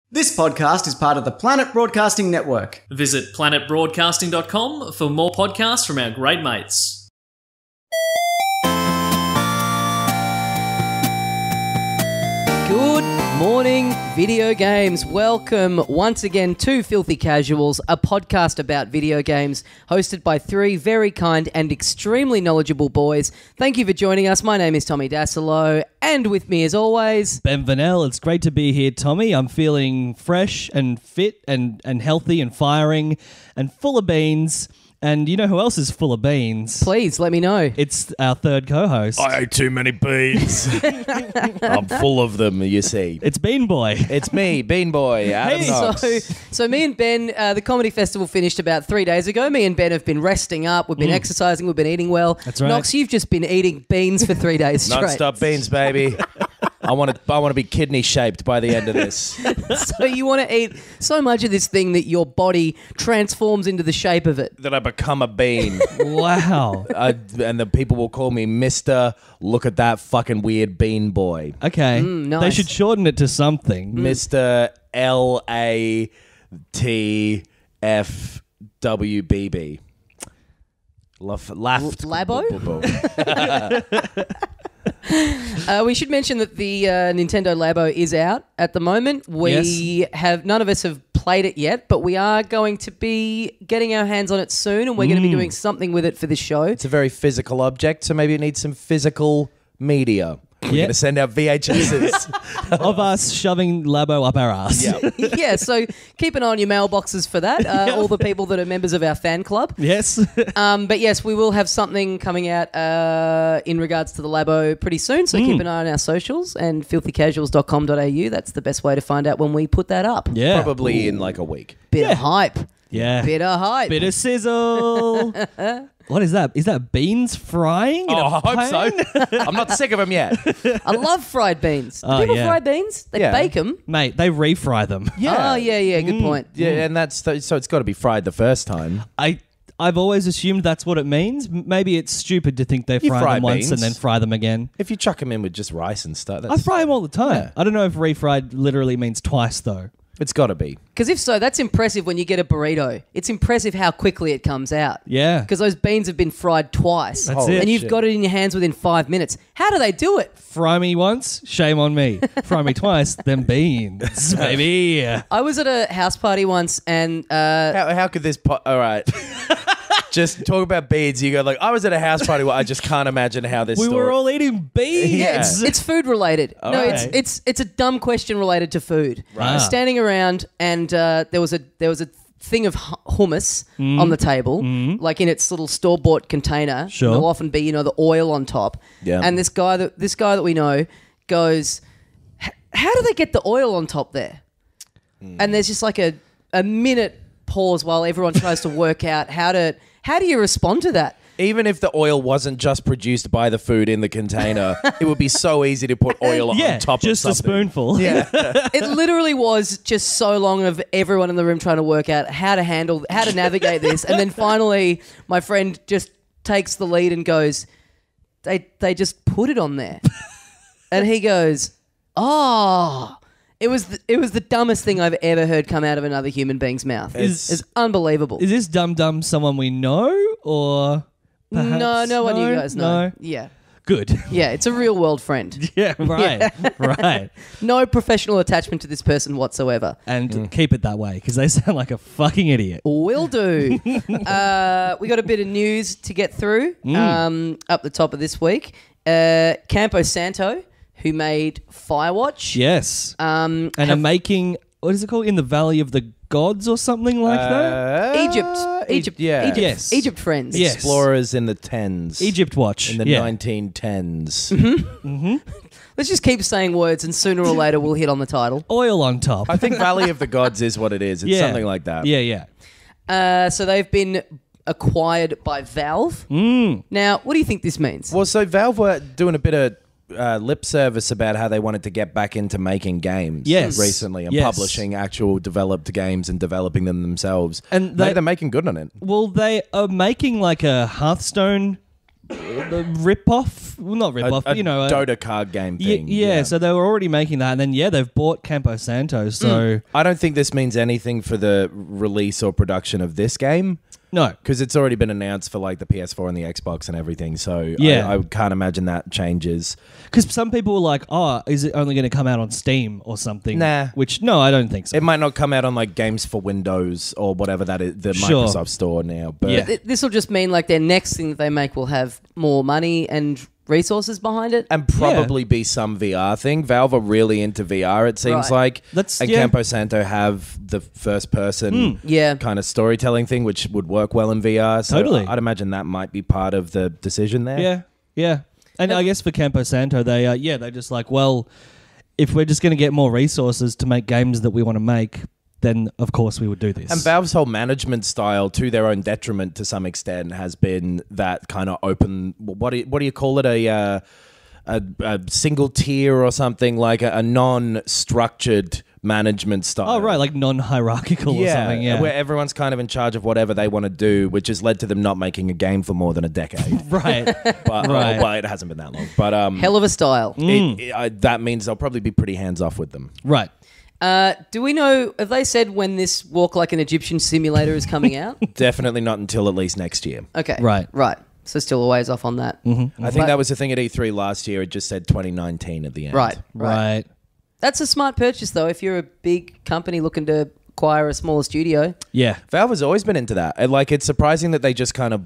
This podcast is part of the Planet Broadcasting Network. Visit planetbroadcasting.com for more podcasts from our great mates. Good morning, video games. Welcome once again to Filthy Casuals, a podcast about video games hosted by three very kind and extremely knowledgeable boys. Thank you for joining us. My name is Tommy Dasilo, and with me as always, Ben Vanel. It's great to be here, Tommy. I'm feeling fresh and fit and healthy and firing and full of beans. And you know who else is full of beans? please let me know. It's our third co-host. I ate too many beans. I'm full of them, you see. It's Bean Boy. It's me, Bean Boy, Adam Knox. So me and Ben, the comedy festival finished about 3 days ago. Me and Ben have been resting up. We've been exercising. We've been eating well. That's right. Knox, you've just been eating beans for 3 days straight. Non-stop beans, baby. I want to be kidney shaped by the end of this. So you want to eat so much of this thing that your body transforms into the shape of it. That I become a bean. Wow. And the people will call me Mr. Look at that fucking weird bean boy. Okay. nice. They should shorten it to something. Mr. LATFWBB. Laughed. Labo? We should mention that the Nintendo Labo is out at the moment. None of us have played it yet, but we are going to be getting our hands on it soon, and we're going to be doing something with it for this show. It's a very physical object, so maybe it needs some physical media. We're going to send out VHSs. Of us shoving Labo up our ass. Yeah. Yeah, so keep an eye on your mailboxes for that, all the people that are members of our fan club. Yes. But yes, we will have something coming out in regards to the Labo pretty soon, so keep an eye on our socials and filthycasuals.com.au. That's the best way to find out when we put that up. Yeah. Probably in like a week. Bit of hype. Yeah. Bit of hype. Bit of sizzle. What is that? Is that beans frying? I hope so. I'm not sick of them yet. I love fried beans. Do Oh, people yeah. fry beans? They Yeah. bake them. Mate, they refry them. Oh, yeah, good point. Yeah, and that's so it's got to be fried the first time. I've always assumed that's what it means. Maybe it's stupid to think they You fry fry them once beans. and then fry them again. If you chuck them in with just rice and stuff, I fry them all the time. Yeah. I don't know if refried literally means twice, though. it's got to be. Because if so, that's impressive when you get a burrito. It's impressive how quickly it comes out. Yeah. Because those beans have been fried twice. That's it. And you've Shit. got it in your hands within 5 minutes. How do they do it? Fry me once, shame on me. Fry me twice, then beans, baby. I was at a house party once and... How could this? All right. Just talk about beans. You go like, I was at a house party where I just can't imagine how this. We were all eating beans. Yeah. It's food related. No, right. it's a dumb question related to food. Right. I was standing around and there was a thing of hummus on the table, like in its little store bought container. Sure. There'll often be the oil on top. Yeah. And this guy that we know goes, how do they get the oil on top there? And there's just like a minute pause while everyone tries to work out how do you respond to that? Even if the oil wasn't just produced by the food in the container, it would be so easy to put oil Yeah, on top just of a something. spoonful. Yeah. It literally was just so long of everyone in the room trying to work out how to navigate this. And then finally, my friend just takes the lead and goes, they just put it on there. And he goes, oh, it was the dumbest thing I've ever heard come out of another human being's mouth. It's unbelievable. Is this dum someone we know or perhaps? No one you guys know. No. Yeah. Good. Yeah, it's a real world friend. Yeah, right. Right. No professional attachment to this person whatsoever. And keep it that way because they sound like a fucking idiot. Will do. We got a bit of news to get through up the top of this week. Campo Santo, who made Firewatch. Yes. And are making, what is it called? In the Valley of the Gods or something like that? Egypt. Yeah. Yes. Egypt friends. Yes. Explorers in the 10s. Egypt Watch. In the yeah. 1910s. Let's just keep saying words and sooner or later we'll hit on the title. Oil on top. I think Valley of the Gods is what it is. It's Yeah. something like that. Yeah. So they've been acquired by Valve. Now, what do you think this means? Well, so Valve were doing a bit of lip service about how they wanted to get back into making games recently and publishing actual developed games and developing them themselves. And they're making good on it. Well, they are making like a Hearthstone the rip-off. Well, not rip-off, but, Dota card game thing. Yeah, so they were already making that. And then, they've bought Campo Santo, so... I don't think this means anything for the release or production of this game. No. Because it's already been announced for like the PS4 and the Xbox and everything. So I can't imagine that changes. Because some people were like, is it only going to come out on Steam or something? Nah. Which, no, I don't think so. It might not come out on like Games for Windows or whatever that is, the Microsoft Store now. But this will just mean like their next thing that they make will have more money and resources behind it. And probably be some VR thing. Valve are really into VR, it seems like. Campo Santo have the first person kind of storytelling thing, which would work well in VR. So totally. I'd imagine that might be part of the decision there. Yeah. And I guess for Campo Santo, they're just like, well, if we're just going to get more resources to make games that we want to make, then of course we would do this. And Valve's whole management style, to their own detriment to some extent, has been that kind of open. What do you call it? A single tier or something, like a non-structured management style. Oh, right, like non-hierarchical or something. Yeah, where everyone's kind of in charge of whatever they want to do, which has led to them not making a game for more than a decade. Right. But well, it hasn't been that long. But hell of a style. That means they'll probably be pretty hands-off with them. Right. Do we know, have they said when this Walk Like an Egyptian simulator is coming out? Definitely not until at least next year. Okay. Right. So still a ways off on that. Mm-hmm. I think that was the thing at E3 last year. It just said 2019 at the end. Right. That's a smart purchase, though, if you're a big company looking to acquire a smaller studio. Yeah. Valve has always been into that. And, like, it's surprising that they just kind of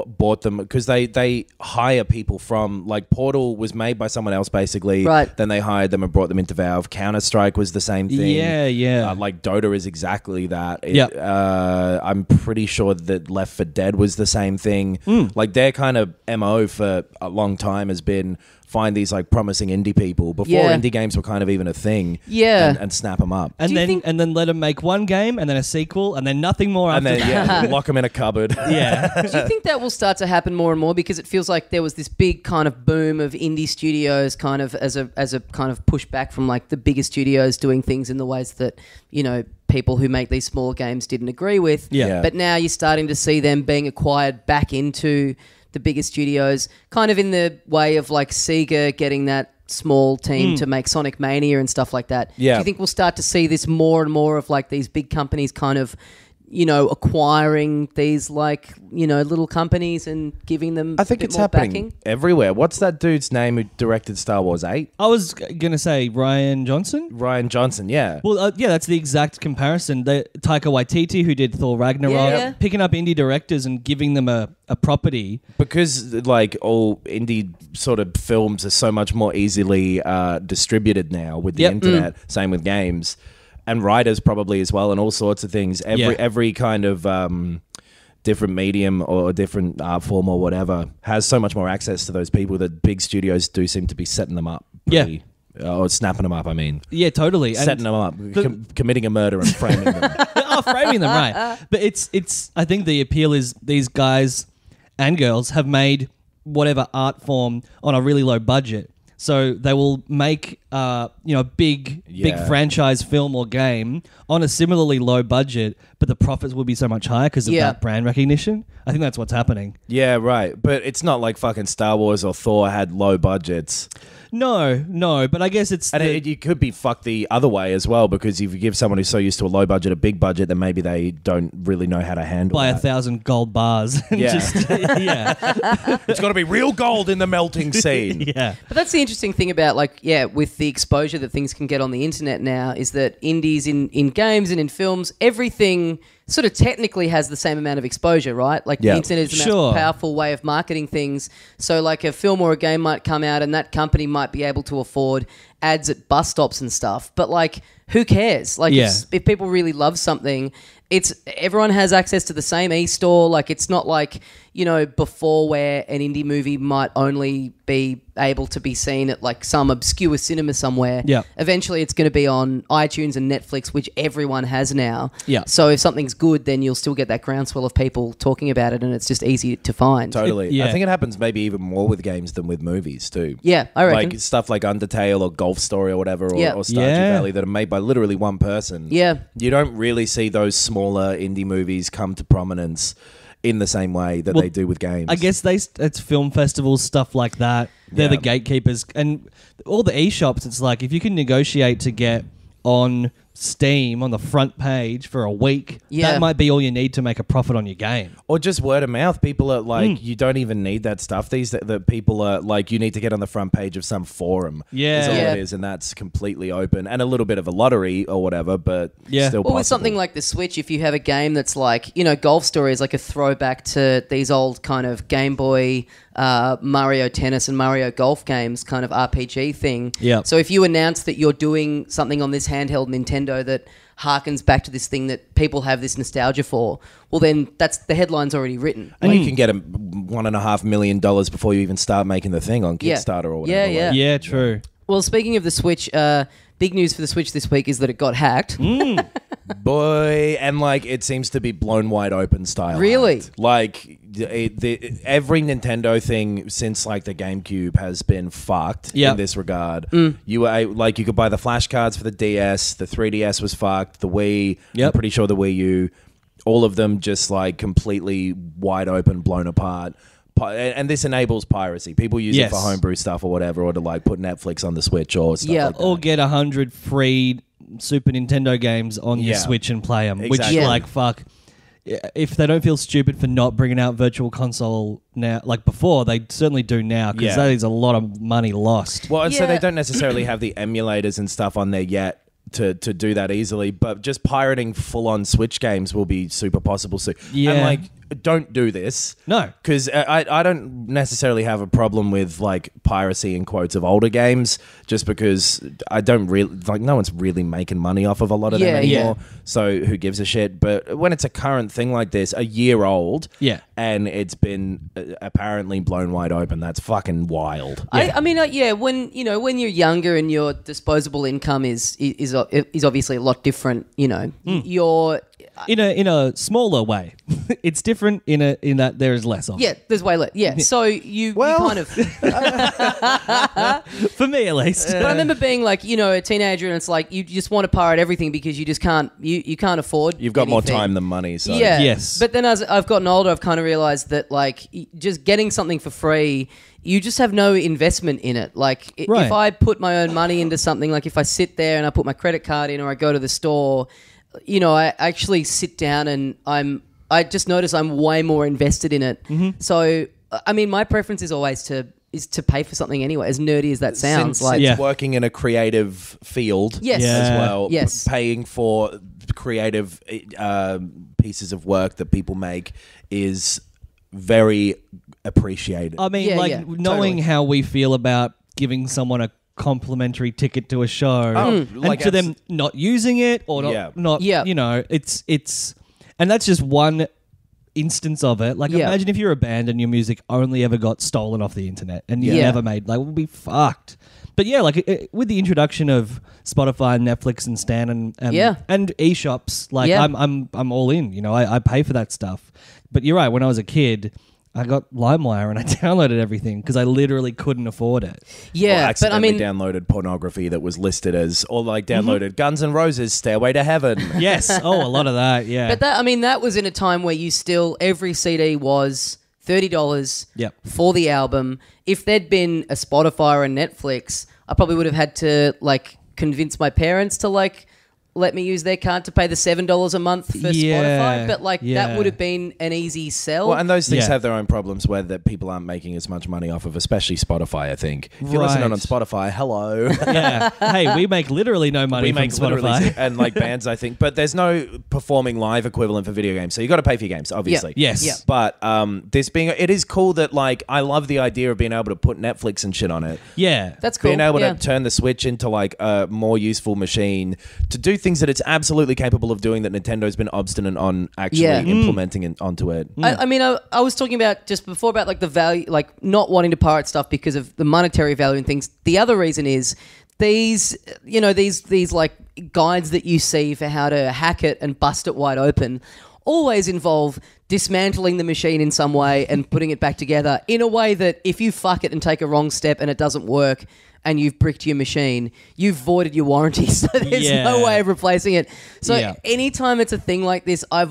bought them, because they hire people from, like, Portal was made by someone else basically. Right. Then they hired them and brought them into Valve. Counter-Strike was the same thing. Yeah. Like Dota is exactly that. Yep. I'm pretty sure that Left 4 Dead was the same thing. Like, their kind of MO for a long time has been find these like promising indie people before indie games were kind of even a thing. And snap them up. And then let them make one game and then a sequel and then nothing more after that. And then lock them in a cupboard. Yeah. Do you think that will start to happen more and more, because it feels like there was this big kind of boom of indie studios kind of as a kind of pushback from like the bigger studios doing things in the ways that, people who make these smaller games didn't agree with. Yeah. But now you're starting to see them being acquired back into the bigger studios, kind of in the way of like Sega getting that small team to make Sonic Mania and stuff like that. Yeah. Do you think we'll start to see this more and more of like these big companies kind of, acquiring these like, little companies and giving them I think a bit it's more happening backing? everywhere. What's that dude's name who directed Star Wars 8? I was going to say Rian Johnson. Rian Johnson, yeah. Well, that's the exact comparison. Taika Waititi, who did Thor Ragnarok, picking up indie directors and giving them a property. Because like all indie sort of films are so much more easily distributed now with the internet, same with games. And writers probably as well, and all sorts of things. Every kind of different medium or different art form or whatever has so much more access to those people that big studios do seem to be setting them up. Or snapping them up, I mean. Yeah, totally. Setting them up, committing a murder and framing them. Framing them, right. But it's. I think the appeal is these guys and girls have made whatever art form on a really low budget. So they will make, big franchise film or game on a similarly low budget, but the profits will be so much higher because of that brand recognition. I think that's what's happening. Yeah, right. But it's not like fucking Star Wars or Thor had low budgets. No, but I guess it's... And you could be fucked the other way as well, because if you give someone who's so used to a low budget a big budget, then maybe they don't really know how to handle buy that. 1,000 gold bars. And It's got to be real gold in the melting scene. But that's the interesting thing about, with the exposure that things can get on the internet now, is that indies in games and in films, everything sort of technically has the same amount of exposure, right? Like the internet is the most powerful way of marketing things. So like a film or a game might come out and that company might be able to afford ads at bus stops and stuff. But like, who cares? Like if people really love something, everyone has access to the same e-store. Like it's not like, before where an indie movie might only be able to be seen at like some obscure cinema somewhere. Yeah. Eventually it's going to be on iTunes and Netflix, which everyone has now. Yeah. So if something's good, then you'll still get that groundswell of people talking about it, and it's just easy to find. Totally. I think it happens maybe even more with games than with movies too. Yeah, I reckon. Like stuff like Undertale or Golf Story or whatever, or Stardew Valley, that are made by literally one person. Yeah. You don't really see those smaller indie movies come to prominence in the same way that they do with games. I guess it's film festivals, stuff like that. They're the gatekeepers. And all the eShops, it's like if you can negotiate to get on Steam on the front page for a week, that might be all you need to make a profit on your game. Or just word of mouth. People are like, you don't even need that stuff. The people are like, you need to get on the front page of some forum. Is all it is, and that's completely open and a little bit of a lottery or whatever, but still possible. With something like the Switch, if you have a game that's like, Golf Story is like a throwback to these old kind of Game Boy, Mario Tennis and Mario Golf games kind of RPG thing. Yeah. So if you announce that you're doing something on this handheld Nintendo that harkens back to this thing that people have this nostalgia for, well then that's the headline's already written. And you can get $1.5 million before you even start making the thing on Kickstarter or whatever. Yeah, true. Well, speaking of the Switch, big news for the Switch this week is that it got hacked. Boy, and like it seems to be blown wide open style. Really? Hacked. Like every Nintendo thing since like the GameCube has been fucked in this regard. You were like you could buy the flash cards for the DS, the 3DS was fucked, the Wii, I'm pretty sure the Wii U, all of them just like completely wide open, blown apart. And this enables piracy. People use it for homebrew stuff or whatever, or to like put Netflix on the Switch or stuff like that. Or get 100 free Super Nintendo games on your Switch and play them. Exactly. Which, like, fuck, if they don't feel stupid for not bringing out Virtual Console now, like before, they certainly do now, because that is a lot of money lost. Well, and so they don't necessarily have the emulators and stuff on there yet to do that easily, but just pirating full-on Switch games will be super possible soon. Yeah. And like, don't do this. No. Because I don't necessarily have a problem with like piracy in quotes of older games, just because I don't really, like, no one's really making money off of a lot of them anymore. So who gives a shit? But when it's a current thing like this, a year old, and it's been apparently blown wide open, that's fucking wild. I mean, when you're younger and your disposable income is obviously a lot different. You're in a smaller way. It's different in that there is less of. Yeah, there's way less. Yeah, so you kind of. For me, at least. But I remember being like, a teenager, and it's like you just want to pirate everything because you just can't. You can't afford. You've got anything. more time than money. So Yeah. Yes. But then as I've gotten older, I've kind of realized that like just getting something for free, you just have no investment in it. Like if I put my own money into something, like if I sit there and I put my credit card in, or I go to the store, I actually sit down and I just notice I'm way more invested in it. So, I mean, my preference is always to pay for something anyway, as nerdy as that sounds. Since working in a creative field as well, paying for creative pieces of work that people make is very appreciated. I mean, knowing how we feel about giving someone a complimentary ticket to a show, and to them not using it or not, it's, and that's just one instance of it. Like, imagine if you're a band and your music only ever got stolen off the internet and you never made, like, we'll be fucked. But with the introduction of Spotify and Netflix and Stan and eShops, like, I'm all in. I pay for that stuff. But you're right. When I was a kid, I got LimeWire and I downloaded everything because I literally couldn't afford it. Yeah, or accidentally downloaded pornography that was listed as, or like downloaded Guns N' Roses' Stairway to Heaven. Yes. Oh, a lot of that. Yeah. But that was in a time where every CD was $30 for the album. If there'd been a Spotify or a Netflix, I probably would have had to like convince my parents to like let me use their card to pay the $7 a month for Spotify, but that would have been an easy sell. Well, and those things have their own problems where that people aren't making as much money off of, especially Spotify, I think. If you're listening on Spotify, hello. Hey, we make literally no money from Spotify. And like bands, I think. But there's no performing live equivalent for video games, so you got to pay for your games, obviously. Yes. Yeah. But it is cool that like I love the idea of being able to put Netflix and shit on it. Yeah. That's cool. Being able to turn the Switch into like a more useful machine to do things that it's absolutely capable of doing that Nintendo's been obstinate on actually implementing onto it. I mean, I was talking about just before about like the value, like not wanting to pirate stuff because of the monetary value and things. The other reason is these like guides that you see for how to hack it and bust it wide open always involve dismantling the machine in some way and putting it back together in a way that if you fuck it and take a wrong step and it doesn't work and you've bricked your machine, you've voided your warranty, so there's no way of replacing it. So anytime it's a thing like this, I've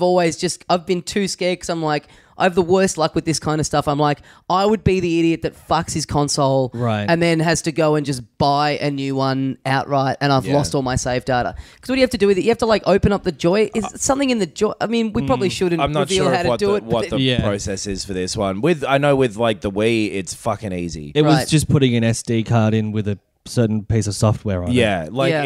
been too scared because I'm like, I have the worst luck with this kind of stuff. I'm like, I would be the idiot that fucks his console and then has to go and just buy a new one outright, and I've lost all my save data. Because what do you have to do with it? You have to like open up the Joy. Is something in the Joy? I mean, we probably shouldn't I'm not reveal sure how to what do the, it. what the process is for this one. I know with like the Wii, it's fucking easy. It was just putting an SD card in with a certain piece of software on it.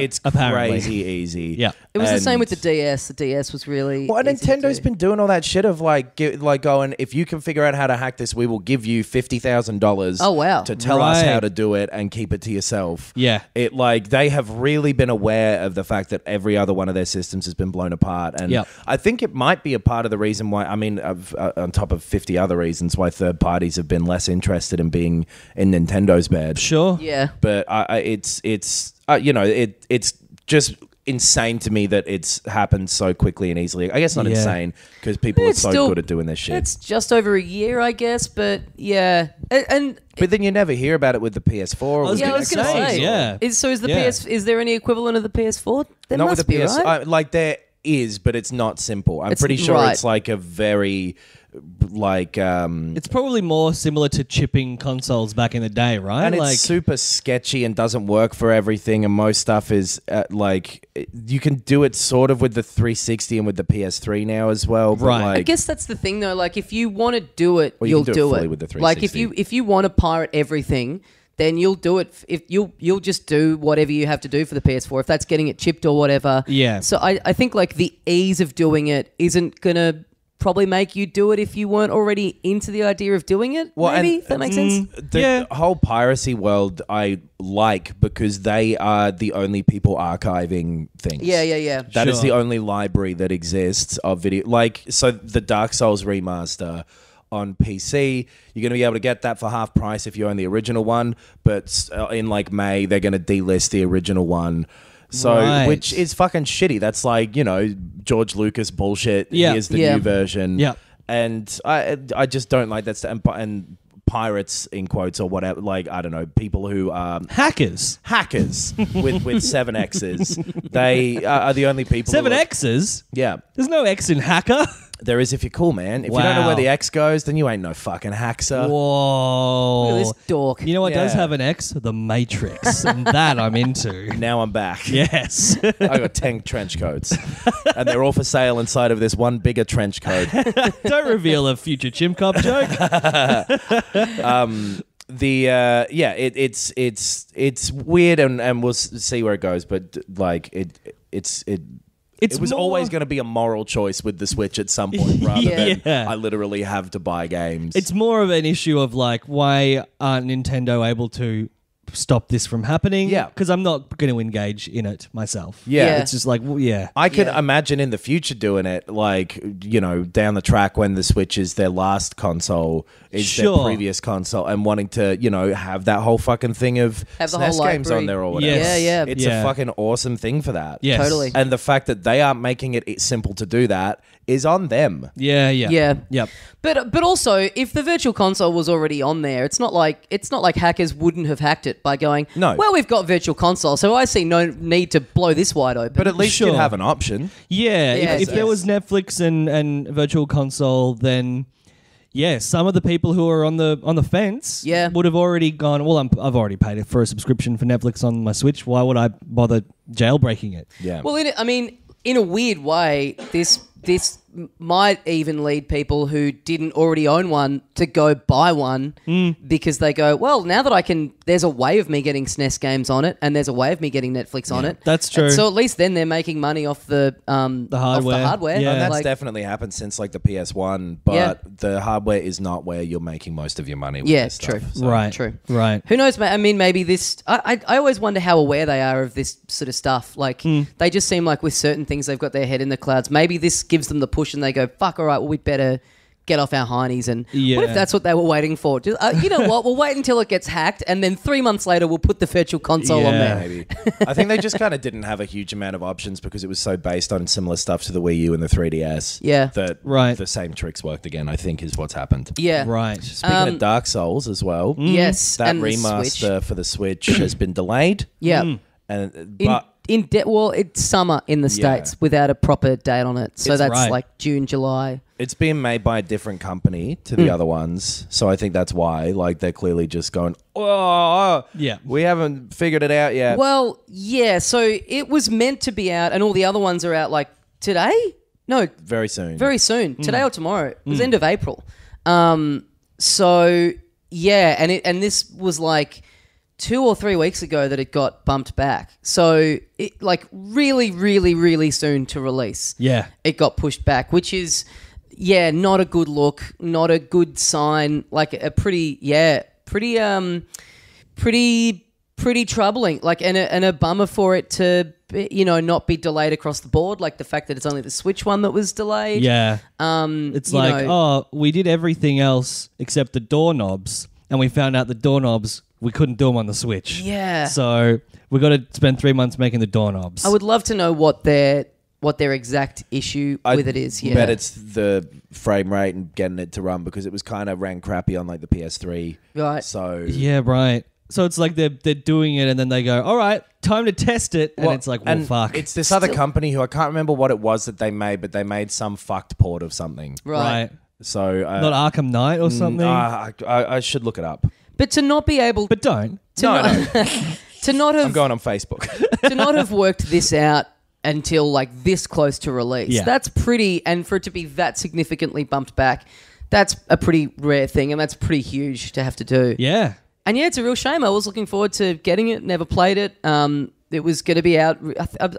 It's Apparently. crazy easy. Yeah. It was the same And- with the DS. The DS was really Well, easy to Nintendo's do. been doing all that shit of like going, if you can figure out how to hack this, we will give you $50,000. Oh, wow. To tell us Right. how to do it and keep it to yourself. Yeah. It like they have really been aware of the fact that every other one of their systems has been blown apart, and Yep. I think it might be a part of the reason why. I mean, on top of 50 other reasons why third parties have been less interested in being in Nintendo's bed. Sure. Yeah. But it's just insane to me that it's happened so quickly and easily. I guess not insane because people are It's so still- good at doing this shit. It's just over a year, I guess, but yeah. And But then you never hear about it with the PS4. Or with yeah, I the was going to Xbox. say. yeah. Is the Yeah. PS? Is there any equivalent of the PS4? There Not must with the be, PS. right? Like there is, but it's not simple. I'm It's- pretty sure right. it's like a very like It's probably more similar to chipping consoles back in the day, right? and like it's super sketchy and doesn't work for everything, and most stuff is like you can do it sort of with the 360 and with the PS3 now as well. But Right. like, I guess that's the thing, though. Like, if you want to do it, Well, you you'll can do it do fully it. with the Like, if 360. you want to pirate everything, then you'll do it. If you'll just do whatever you have to do for the PS4. If that's getting it chipped or whatever. Yeah. So I think like the ease of doing it isn't gonna probably make you do it if you weren't already into the idea of doing it. Well, maybe and- if that makes sense. The whole piracy world I like because they are the only people archiving things. Yeah. That is Sure. the only library that exists of video. Like, so the Dark Souls remaster on PC, you're going to be able to get that for half price if you own the original one. But in like May, they're going to delist the original one. So, Right. which is fucking shitty. That's like, George Lucas bullshit. Yeah. Here's the Yeah. new version. Yeah. And I just don't like that stuff. And pirates, in quotes, or whatever, like, I don't know, people who are hackers. hackers with 7 X's. They are the only people. 7 who are- X's? Yeah. There's no X in hacker. There is if you're cool, man. If you don't know Wow. where the X goes, then you ain't no fucking hacker. Whoa. Look at this dork. You know what does Yeah. have an X? The Matrix. And that I'm into. Now I'm back. Yes. I got 10 trench coats. And they're all for sale inside of this one bigger trench coat. Don't reveal a future Chim Cop joke. It's weird and we'll see where it goes, but like it was more- always going to be a moral choice with the Switch at some point, rather than Yeah. I literally have to buy games. It's more of an issue of like, why aren't Nintendo able to stop this from happening? Yeah. Because I'm not going to engage in it myself. Yeah. It's just like, well, yeah. I can Yeah. imagine in the future doing it, like, down the track when the Switch is their last console, is Sure. their previous console, and wanting to, have that whole fucking thing of Have the SNES whole games library. on there or whatever. Yes. Yeah. It's Yeah. a fucking awesome thing for that. Yes. Totally. And the fact that they aren't making it simple to do that is on them. Yeah. Yeah. Yep. But also, if the virtual console was already on there, it's not like hackers wouldn't have hacked it by going, No. well, we've got virtual console, so I see no need to blow this wide open. But at least Sure. you'd have an option. Yeah. Yeah, If there was Netflix and Virtual Console, then yeah, some of the people who are on the fence Yeah. would have already gone, well, I've already paid it for a subscription for Netflix on my Switch. Why would I bother jailbreaking it? Yeah. well, in a weird way, this might even lead people who didn't already own one to go buy one because they go, well, now that there's a way of me getting SNES games on it, and there's a way of me getting Netflix on it. That's true. And so at least then they're making money off the hardware. Off the hardware. Yeah. And that's Like- definitely happened since like the PS1, but Yeah. the hardware is not where you're making most of your money with Yeah, this stuff. true. So- Right. True. Right. Who knows, mate? I mean, maybe this... I always wonder how aware they are of this sort of stuff. Like, they just seem like with certain things, they've got their head in the clouds. Maybe this gives them the push and they go, fuck, all right, well, we'd better get off our heinies. And what Yeah. if that's what they were waiting for? Just, you know what? We'll wait until it gets hacked, and then 3 months later, we'll put the virtual console on Yeah. there. Maybe. I think they just kind of didn't have a huge amount of options because it was so based on similar stuff to the Wii U and the 3DS. Yeah. That Right. the same tricks worked again, I think, is what's happened. Yeah. Right. Speaking of Dark Souls as well, Yes. that and the remaster Switch. for the Switch has been delayed. Yeah. And but well, it's summer in the States without a proper date on it. So that's like June, July. It's being made by a different company to the other ones. So I think that's why. Like, they're clearly just going, oh, Yeah. we haven't figured it out yet. Well, yeah. So it was meant to be out, and all the other ones are out like today? No, Very soon. very soon. Today or tomorrow. It was end of April. So yeah, and this was like 2 or 3 weeks ago that it got bumped back. So it like really, really, really soon to release. Yeah. It got pushed back, which is not a good look, not a good sign. Like a pretty troubling. Like and a bummer for it to not be delayed across the board. Like the fact that it's only the Switch one that was delayed. Yeah. It's like, we did everything else except the doorknobs, and we found out the doorknobs, we couldn't do them on the Switch. Yeah. So we got to spend 3 months making the doorknobs. I would love to know what their exact issue with it is. Yeah. bet it's the frame rate and getting it to run, because it was kind of ran crappy on like the PS3. Right. So Yeah, right. So it's like they're doing it, and then they go, all right, time to test it. And it's like, well, and fuck. It's this other company who I can't remember what it was that they made, but they made some fucked port of something. Right. So Not Arkham Knight or something? I should look it up. But to not be able But don't. to not have I'm going on Facebook. to not have worked this out until like this close to release. Yeah. That's pretty, and for it to be that significantly bumped back, that's a pretty rare thing, and that's pretty huge to have to do. Yeah. And yeah, it's a real shame. I was looking forward to getting it, never played it. It was going to be out,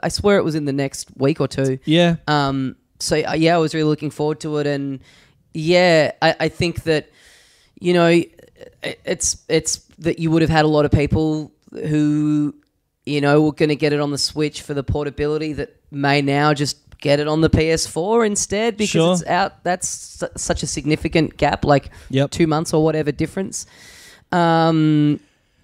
I swear it was in the next week or two. Yeah. So yeah, I was really looking forward to it, and yeah, I think that it's that you would have had a lot of people who were going to get it on the Switch for the portability that may now just get it on the PS4 instead because it's out. That's such a significant gap, like 2 months or whatever difference.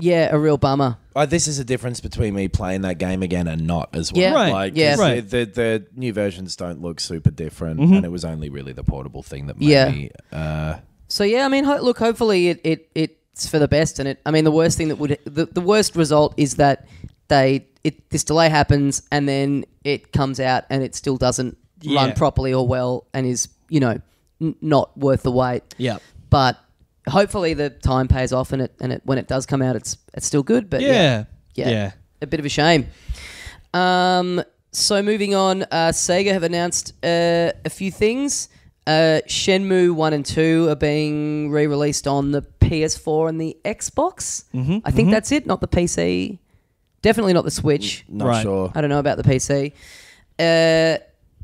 Yeah, a real bummer. This is a difference between me playing that game again and not as well. Yeah. Right. Like, Yeah. right. The new versions don't look super different, and it was only really the portable thing that made me. So yeah, I mean, look, hopefully it's for the best, and the worst thing that would the worst result is that this delay happens and then it comes out and it still doesn't run properly or well and is not worth the wait. Yeah. But hopefully the time pays off and it when it does come out it's still good. But yeah, a bit of a shame. So moving on, Sega have announced a few things. Shenmue 1 and 2 are being re-released on the PS4 and the Xbox. I think that's it, not the PC. Definitely not the Switch. Not sure. I don't know about the PC.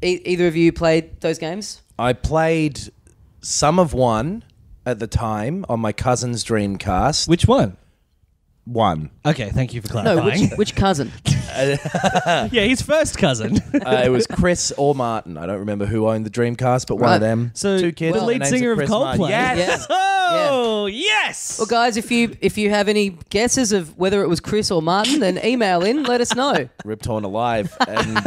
Either of you played those games? I played some of one at the time on my cousin's Dreamcast. Which one? One. Okay, thank you for No, clarifying. which cousin? Yeah, his first cousin. It was Chris or Martin. I don't remember who owned the Dreamcast, but one Right. of them. So two kids. the lead names singer are of Chris Martin. Coldplay. Yes. Oh, yes. Well, guys, if you have any guesses of whether it was Chris or Martin, then email in. Let us know. Rip Torn Alive. And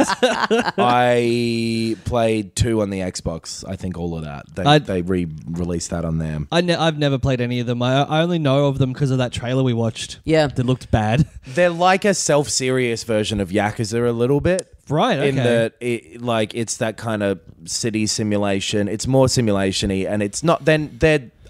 I played 2 on the Xbox. I think all of that. They re-released that on them. I've never played any of them. I only know of them because of that trailer we watched. Yeah. That looked bad. They're like a self-serious version of Yakuza a little bit. Right, okay. In that it's that kind of city simulation. It's more simulation-y, and it's not...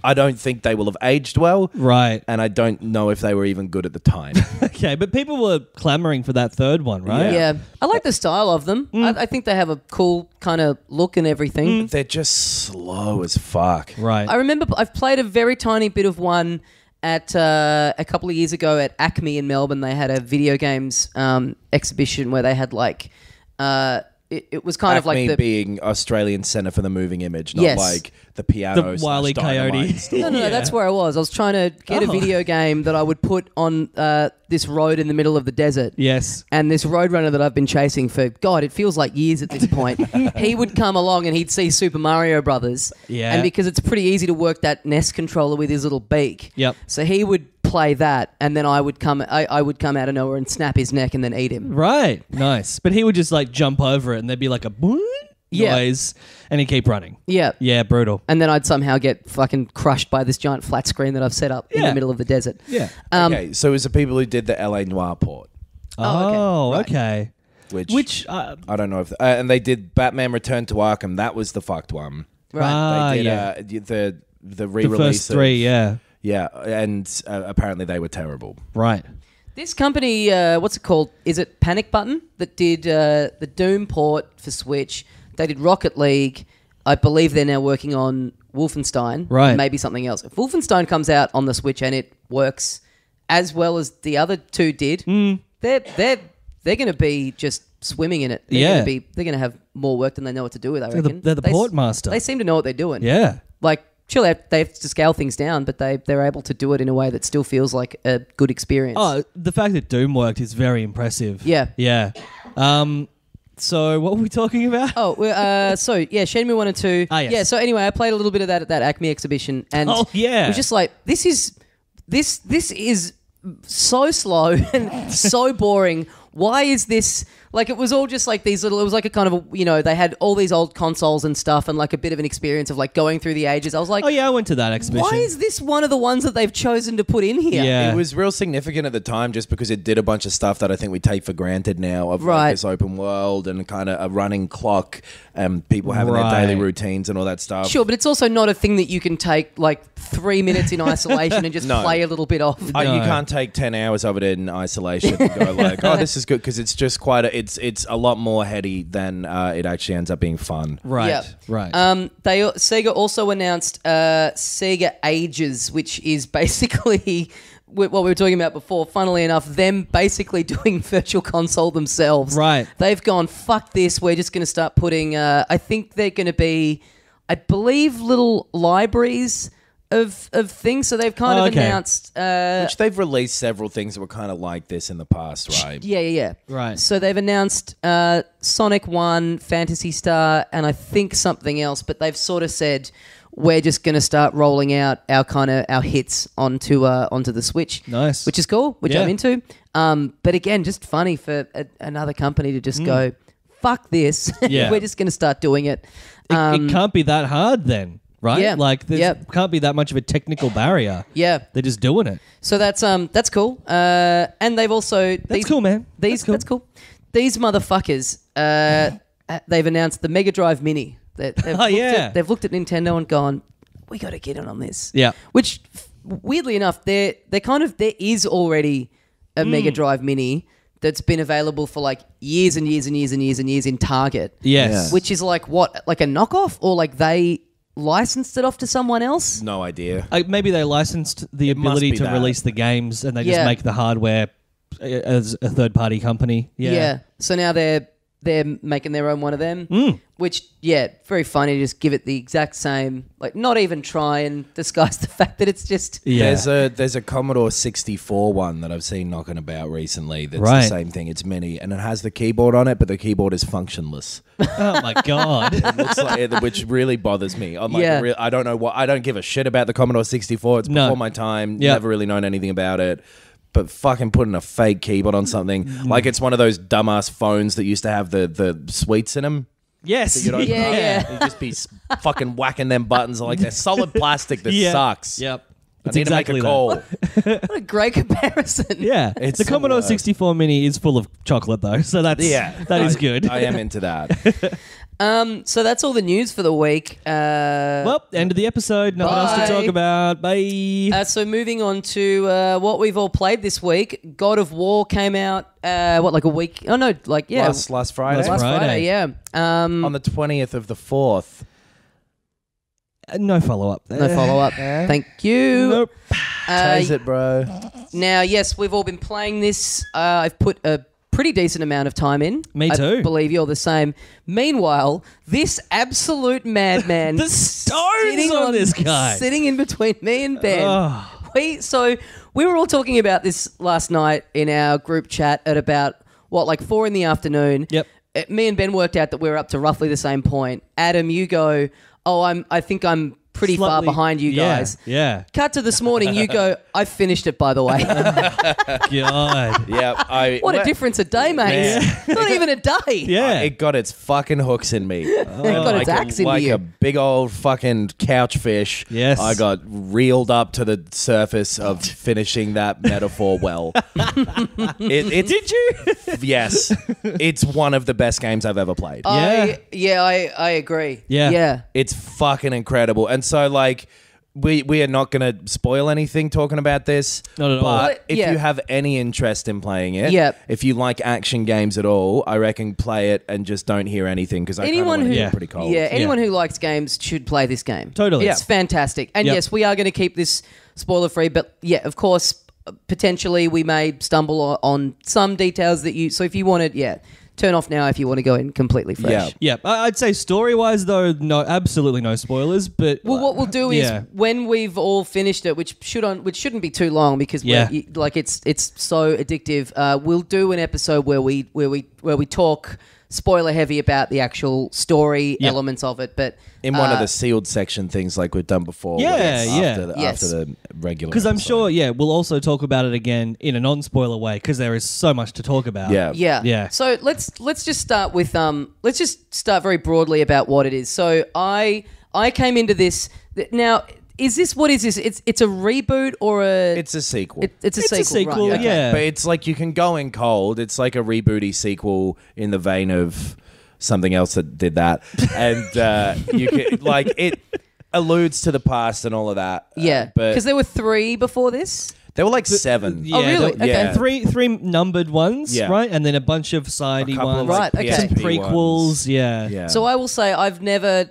I don't think they will have aged well. Right. And I don't know if they were even good at the time. Okay, but people were clamoring for that third one, right? Yeah. I like the style of them. I think they have a cool kind of look and everything. They're just slow as fuck. Right. I remember I've played a very tiny bit of one at a couple of years ago at Acme in Melbourne. They had a video games exhibition where they had like... It was kind of like Acme being Australian Centre for the Moving Image, not like the piano. The Wile E. Coyote. No, that's where I was. I was trying to get a video game that I would put on this road in the middle of the desert. Yes. And this roadrunner that I've been chasing for, God, it feels like years at this point. He would come along and he'd see Super Mario Brothers. Yeah. And because it's pretty easy to work that NES controller with his little beak. Yep. So he would play that, and then I would come out of nowhere and snap his neck and then eat him. Right. Nice. But he would just like jump over it and there'd be like a boing noise and he'd keep running. Yeah. Yeah, brutal. And then I'd somehow get fucking crushed by this giant flat screen that I've set up in the middle of the desert. Yeah. Okay, so it was the people who did the LA Noire port. Oh, right. okay. which I don't know if and they did Batman Return to Arkham. That was the fucked one. Right. They did the re-release. The first three, yeah. Yeah, and apparently they were terrible. Right. This company, what's it called? Is it Panic Button that did the Doom port for Switch? They did Rocket League. I believe they're now working on Wolfenstein. Right. Maybe something else. If Wolfenstein comes out on the Switch and it works as well as the other two did, they're going to be just swimming in it. They're going to have more work than they know what to do with, I reckon. They're the port master. They seem to know what they're doing. Yeah. Like, sure, they have to scale things down, but they're able to do it in a way that still feels like a good experience. Oh, the fact that Doom worked is very impressive. Yeah. Yeah. So what were we talking about? Shenmue 1 and 2. Ah, yes. Yeah, so anyway, I played a little bit of that at that Acme exhibition, and Oh, yeah. it was just like, this is so slow and so boring. Why is this... Like, it was all just like these little... It was like a kind of, they had all these old consoles and stuff and like a bit of an experience of like going through the ages. I was like... Oh, yeah, I went to that exhibition. Why is this one of the ones that they've chosen to put in here? Yeah. It was real significant at the time just because it did a bunch of stuff that I think we take for granted now of Right. like this open world and kind of a running clock and people having their daily routines and all that stuff. Sure, but it's also not a thing that you can take like 3 minutes in isolation and just No. play a little bit off. You can't take 10 hours of it in isolation and go like, oh, this is good, because it's just quite it's a lot more heady than it actually ends up being fun. Right. Yeah. Right. Sega also announced Sega Ages, which is basically what we were talking about before. Funnily enough, them basically doing Virtual Console themselves. Right. They've gone, fuck this. We're just going to start putting. I think they're going to be, I believe, little libraries of things. So they've kind of announced. Which they've released several things that were kind of like this in the past, right? Yeah. Right. So they've announced Sonic 1, Phantasy Star, and I think something else, but they've sort of said we're just going to start rolling out our hits onto the Switch. Nice. Which is cool, which Yeah. I'm into. But again, just funny for another company to just go, fuck this. Yeah. We're just going to start doing it. It can't be that hard then, right? Yeah. Like, there Yep. can't be that much of a technical barrier. Yeah. They're just doing it. So that's cool. And they've also... That's cool, man. That's cool. These motherfuckers, they've announced the Mega Drive Mini. They've looked at Nintendo and gone, we got to get in on this. Yeah. Which, weirdly enough, there is already a Mega Drive Mini that's been available for like years and years and years and years and years in Target. Yes. Which is like what? Like a knockoff? Or like they licensed it off to someone else? No idea. Maybe they licensed the must ability be to that. release the games and they just Yeah. make the hardware as a third-party company. Yeah. So now they're making their own one of them, which, very funny to just give it the exact same, like not even try and disguise the fact that it's just... Yeah. There's a Commodore 64 one that I've seen knocking about recently that's Right. the same thing. It's mini and it has the keyboard on it, but the keyboard is functionless. Oh, my God. It looks like it, which really bothers me. I'm like, Yeah. I don't know what. I don't give a shit about the Commodore 64. It's No. before my time. Yep. Never really known anything about it. But fucking putting a fake keyboard on something like it's one of those dumbass phones that used to have the sweets in them. Yes. You'd open Yeah, up, yeah. You'd just be fucking whacking them buttons like they're solid plastic that Yeah. sucks. Yep. I It's need exactly to make a call. What a great comparison. Yeah. It's the the Commodore worst. 64 Mini is full of chocolate, though. So that is good. I am into that. So that's all the news for the week. Well, end of the episode. Nothing else to Bye. talk about. Bye. So moving on to what we've all played this week. God of War came out, like a week... Oh, no, like, yeah. Last Friday. Last Friday, yeah. On the 20th of the 4th. No follow-up there. No follow-up. Thank you. Nope. Taste it, bro. Now, yes, we've all been playing this. I've put a pretty decent amount of time in. Me I too. believe you're the same. Meanwhile, this absolute madman... The stones on this guy. Sitting in between me and Ben. Oh. We were all talking about this last night in our group chat at about, 4 in the afternoon. Yep. Me and Ben worked out that we were up to roughly the same point. Adam, you go, I think I'm pretty far Slightly- behind you yeah, guys. Yeah. Cut to this morning, you go, I finished it, by the way. God. Yeah, What a difference a day makes. Not even a day. Yeah. It got its fucking hooks in me. It got its axe into like you. a big old fucking couch fish. Yes. I got reeled up to the surface of finishing that metaphor well. Did you? Yes. It's one of the best games I've ever played. I agree. Yeah. Yeah. It's fucking incredible. And so, like, we are not going to spoil anything talking about this. Not at all. But if Yeah. you have any interest in playing it, Yep. if you like action games at all, I reckon play it and just don't hear anything because I kind of Anyone want to who get pretty cold. anyone who likes games should play this game. Totally. It's fantastic. And Yep. yes, we are going to keep this spoiler free, but yeah, of course, potentially we may stumble on some details that you. So if you want to, turn off now if you want to go in completely fresh. Yeah. Yeah. I'd say story-wise, though, no, absolutely no spoilers. But Well, what we'll do is Yeah. when we've all finished it, which shouldn't be too long because Yeah. it's so addictive. We'll do an episode where we talk spoiler heavy about the actual story Yeah. elements of it, but In one of the sealed section things like we've done before. Yeah, where it's yeah. After the regular. because I'm episode. sure, we'll also talk about it again in a non-spoiler way because there is so much to talk about. Yeah. Yeah. So let's just start with let's just start very broadly about what it is. So I came into this now. Is this what is this? It's a reboot or a? It's a sequel. It's a It's a sequel, right, okay. yeah. But it's like you can go in cold. It's like a rebooty sequel in the vein of something else that did that. And you can, like, it alludes to the past and all of that. Yeah, But because there were 3 before this. there were like 7. Oh, really? there- Okay. Three numbered ones, Yeah. right? And then a bunch of sidey A couple ones. of like Right, okay. Some PSP prequels, ones. yeah. Yeah. So I will say I've never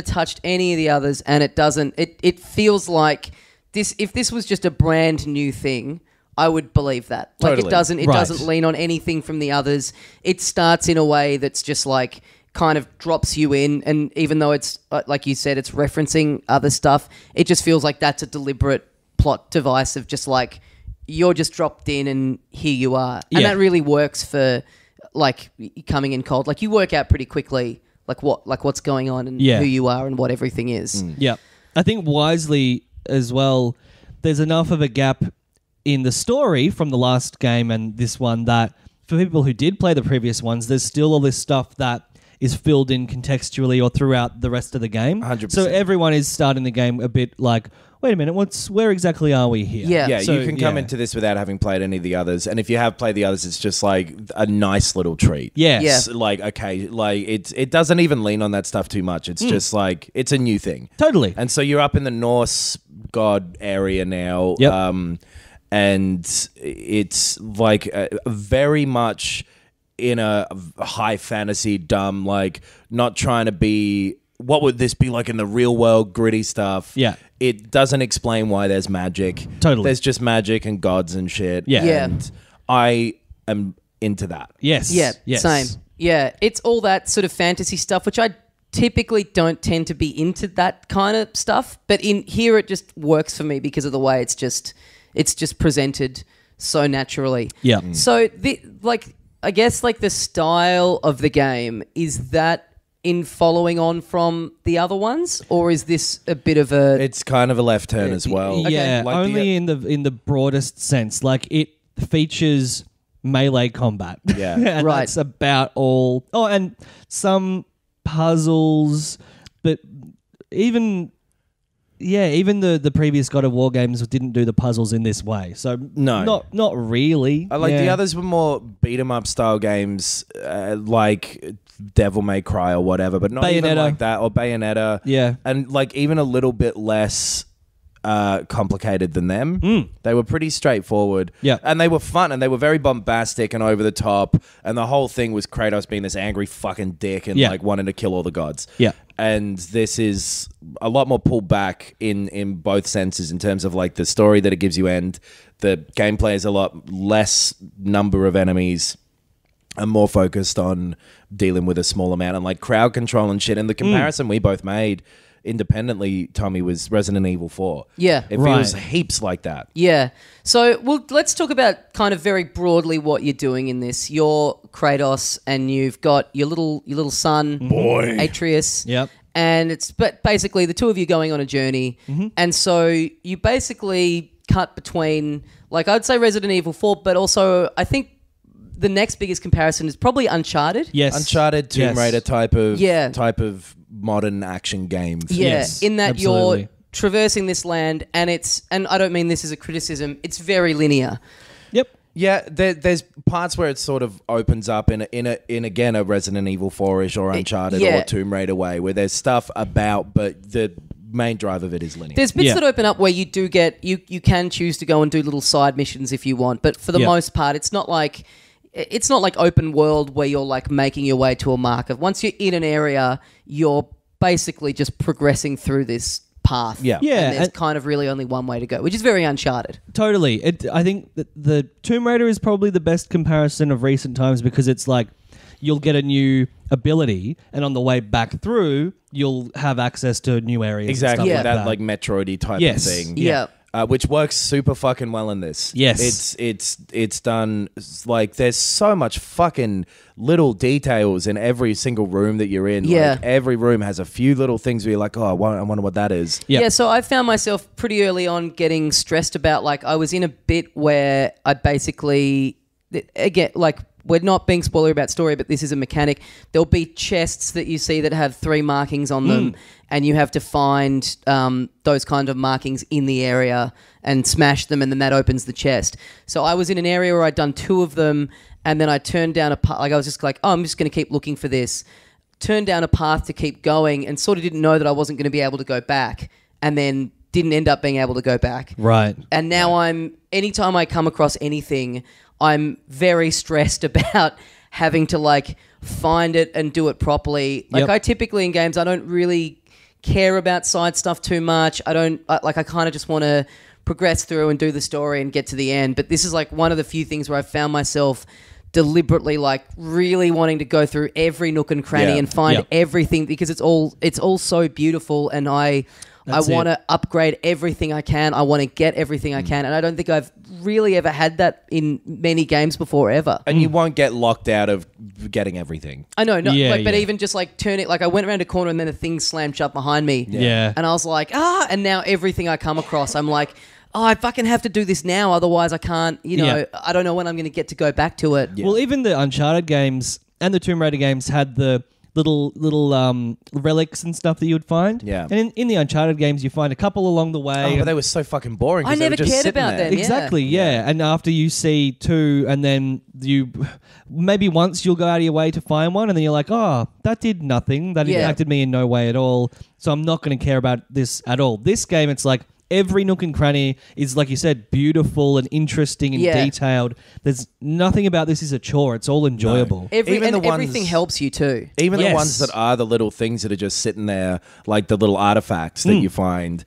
touched any of the others, and it doesn't. It feels like this. If this was just a brand new thing, I would believe that. Like Totally. it doesn't. It Right. doesn't lean on anything from the others. It starts in a way that's just like kind of drops you in, and even though it's like you said, it's referencing other stuff. It just feels like that's a deliberate plot device of just like you're just dropped in and here you are, and Yeah. that really works for like coming in cold. Like you work out pretty quickly what's going on and Yeah. who you are and what everything is. Yeah. I think wisely as well, there's enough of a gap in the story from the last game and this one that for people who did play the previous ones, there's still all this stuff that is filled in contextually or throughout the rest of the game. 100%. So everyone is starting the game a bit like, wait a minute, where exactly are we here? Yeah. Yeah, So, you can come yeah. into this without having played any of the others, and if you have played the others, it's just like a nice little treat. Yes. Yeah. It's like okay, like it doesn't even lean on that stuff too much. It's just like it's a new thing, Totally. and so you're up in the Norse god area now, Yep. and it's like very much in a high fantasy, dumb, like not trying to be. What would this be like in the real world, gritty stuff? Yeah. It doesn't explain why there's magic. Totally. There's just magic and gods and shit. Yeah. Yeah. And I am into that. Yes. Yeah, Yes. same. Yeah, it's all that sort of fantasy stuff, which I typically don't tend to be into that kind of stuff. But in here, it just works for me because of the way it's just presented so naturally. Yeah. So I guess like the style of the game is that in following on from the other ones, or is this a bit of a? It's kind of a left turn as well. Yeah, Like only in the broadest sense. Like it features melee combat. Yeah. and Right. that's about all. Oh, and some puzzles, but even the previous God of War games didn't do the puzzles in this way. So No. not really. I like the Yeah. others were more beat 'em up style games, like Devil May Cry or whatever, but not even Bayonetta. like that, or Bayonetta. Yeah. And like even a little bit less complicated than them. They were pretty straightforward. Yeah. And they were fun, and they were very bombastic and over the top, and the whole thing was Kratos being this angry fucking dick and Yeah. like wanting to kill all the gods. Yeah. And this is a lot more pulled back in both senses in terms of like the story that it gives you, and the gameplay is a lot less number of enemies and more focused on dealing with a small amount and like crowd control and shit. And the comparison we both made independently, Tommy, was Resident Evil 4. Yeah. It Right. feels heaps like that. Yeah. So, let's talk about kind of very broadly what you're doing in this. You're Kratos, and you've got your little son, Boy. Atreus. Yep. but basically the two of you going on a journey, and so you basically cut between, like, I'd say Resident Evil 4, but also I think the next biggest comparison is probably Uncharted. Yes. Uncharted, Tomb Raider type of modern action game. In that absolutely. you're traversing this land, and I don't mean this as a criticism, it's very linear. Yep. Yeah, there's parts where it sort of opens up in again a Resident Evil 4-ish or Uncharted or Tomb Raider way, where there's stuff about, but the main drive of it is linear. There's bits that open up where you do get you can choose to go and do little side missions if you want, but for the most part, it's not like open world where you're like making your way to a marker. Once you're in an area, you're basically just progressing through this path. Yeah. And there's kind of really only one way to go, which is very Uncharted. Totally. I think that the Tomb Raider is probably the best comparison of recent times because it's like you'll get a new ability, and on the way back through, you'll have access to new areas. Exactly. And stuff That like Metroidy type of thing. Yeah. Which works super fucking well in this. Yes. It's done, like, there's so much fucking little details in every single room that you're in. Yeah. Like, every room has a few little things where you're like, oh, I wonder what that is. Yep. Yeah, so I found myself pretty early on getting stressed about, like, I was in a bit where I basically, again, like, we're not being spoilery about story, but this is a mechanic. There'll be chests that you see that have 3 markings on them, and you have to find those kind of markings in the area and smash them, and then that opens the chest. So I was in an area where I'd done 2 of them, and then I turned down a path. Like, I was just like, oh, I'm just going to keep looking for this. Turned down a path to keep going, and sort of didn't know that I wasn't going to be able to go back, and then didn't end up being able to go back. Right. And now anytime I come across anything, I'm very stressed about having to like find it and do it properly. Like I typically in games, I don't really care about side stuff too much. I kind of just want to progress through and do the story and get to the end. But this is like one of the few things where I found myself deliberately like really wanting to go through every nook and cranny and find everything because it's all so beautiful, and I want to upgrade everything I can. I want to get everything I can. And I don't think I've really ever had that in many games before ever. And you won't get locked out of getting everything. I know. But even just like turn it, like I went around a corner and then the thing slammed shut behind me. Yeah. And I was like, and now everything I come across, I'm like, oh, I fucking have to do this now. Otherwise I can't, I don't know when I'm going to get to go back to it. Yeah. Well, even the Uncharted games and the Tomb Raider games had the little relics and stuff that you would find. Yeah. And in the Uncharted games, you find a couple along the way. Oh, but they were so fucking boring. I never they were just cared sitting about there. them. Exactly, yeah. And after you see 2, and then you maybe once you'll go out of your way to find one, and then you're like, oh, that did nothing. That impacted me in no way at all. So I'm not going to care about this at all. This game, it's like every nook and cranny is, like you said, beautiful and interesting and detailed. There's nothing about this is a chore. It's all enjoyable. No. Everything helps you too. Even the ones that are the little things that are just sitting there, like the little artifacts that you find,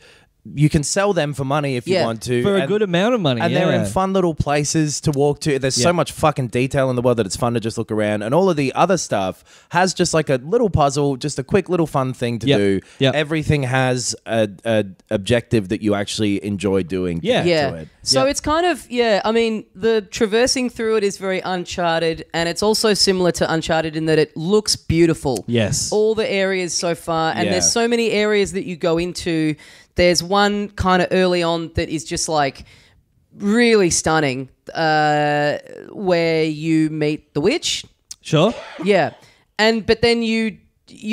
you can sell them for money if you want to. For a good amount of money, And they're in fun little places to walk to. There's so much fucking detail in the world that it's fun to just look around. And all of the other stuff has just like a little puzzle, just a quick little fun thing to do. Yep. Everything has a objective that you actually enjoy doing. To it. So it's kind of, I mean, the traversing through it is very Uncharted, and it's also similar to Uncharted in that it looks beautiful. Yes. All the areas so far, and there's so many areas that you go into. There's one kind of early on that is just like really stunning, where you meet the witch. Sure. Yeah. But then you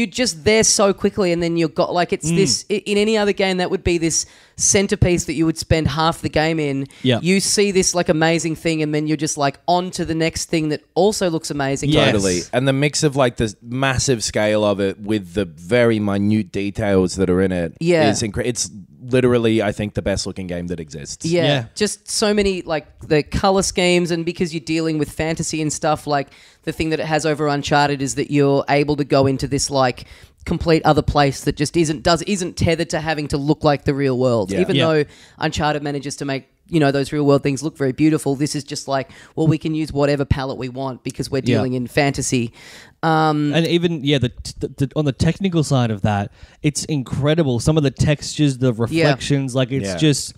just there so quickly, and then you've got like it's this in any other game that would be this centerpiece that you would spend half the game in. Yeah. You see this like amazing thing, and then you're just like on to the next thing that also looks amazing. Yes. Totally. And the mix of like the massive scale of it with the very minute details that are in it is incredible. It's literally, I think, the best looking game that exists. Yeah. Just so many, like, the color schemes, and because you're dealing with fantasy and stuff, like, the thing that it has over Uncharted is that you're able to go into this, like, complete other place that just isn't tethered to having to look like the real world. Yeah. Even though Uncharted manages to make, those real world things look very beautiful, this is just like, well, we can use whatever palette we want because we're dealing in fantasy. And even on the technical side of that, it's incredible. Some of the textures, the reflections, like it's just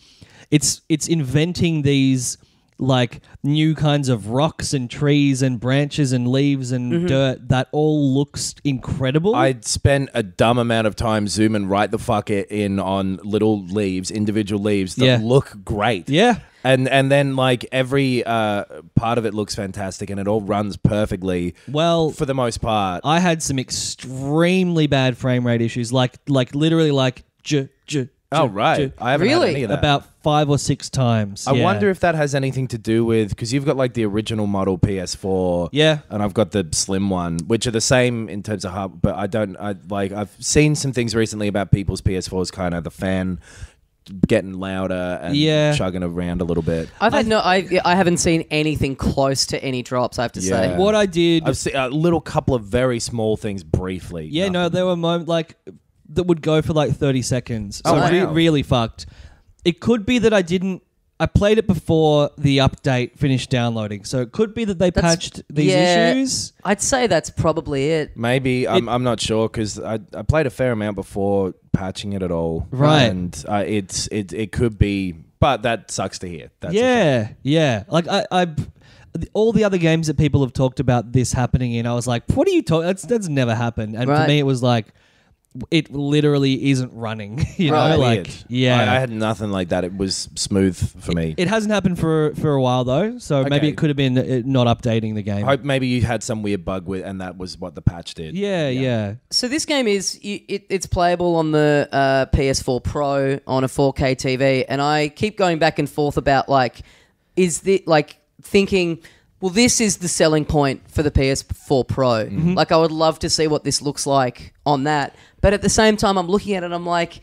it's inventing these like new kinds of rocks and trees and branches and leaves and dirt that all looks incredible. I'd spent a dumb amount of time zooming right the fuck in on little leaves, individual leaves that look great. Yeah. And then like every part of it looks fantastic and it all runs perfectly. Well, for the most part. I had some extremely bad frame rate issues, like literally like Oh, right. I haven't had any of that. About 5 or 6 times. I wonder if that has anything to do with, because you've got like the original model PS4, and I've got the slim one, which are the same in terms of hub. But I've seen some things recently about people's PS4s, kind of the fan getting louder and chugging around a little bit. I haven't seen anything close to any drops, I have to say. What I did, I've seen a little couple of very small things briefly. Yeah, no, there were moments like that would go for like 30 seconds. So wow. really fucked. It could be that I played it before the update finished downloading. So it could be that they patched these issues. I'd say that's probably it. Maybe. I'm not sure because I played a fair amount before patching it at all. Right. And it could be, but that sucks to hear. That's yeah. Like I all the other games that people have talked about this happening in, I was like, what are you talking? That's never happened. And for me, it was like, it literally isn't running, you know? Like, I had nothing like that. It was smooth for me. It hasn't happened for a while though, so maybe it could have been not updating the game. I hope maybe you had some weird bug with, and that was what the patch did. Yeah. So this game it's playable on the PS4 Pro on a 4K TV, and I keep going back and forth about like, is the like thinking, well, this is the selling point for the PS4 Pro. Mm-hmm. Like, I would love to see what this looks like on that. But at the same time, I'm looking at it and I'm like,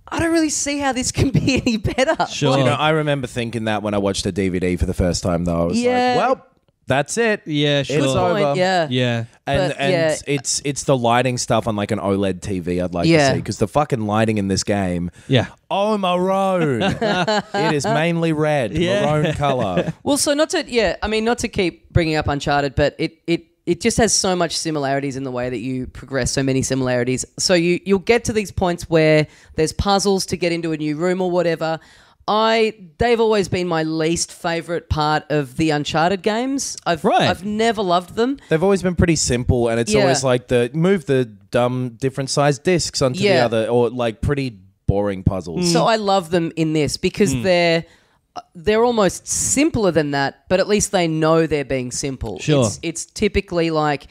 I don't really see how this can be any better. Sure. You know, I remember thinking that when I watched a DVD for the first time, though. I was like, well, that's it. Yeah, sure. It's over. Yeah. And it's the lighting stuff on like an OLED TV I'd like to see, because the fucking lighting in this game, maroon. It is mainly red, maroon color. Well, so not to keep bringing up Uncharted, but it just has so much similarities in the way that you progress, so many similarities. So you'll get to these points where there's puzzles to get into a new room or whatever. They've always been my least favourite part of the Uncharted games. I've never loved them. They've always been pretty simple, and it's always like move the dumb different sized discs onto the other, or like pretty boring puzzles. So I love them in this because they're almost simpler than that, but at least they know they're being simple. Sure. It's typically like,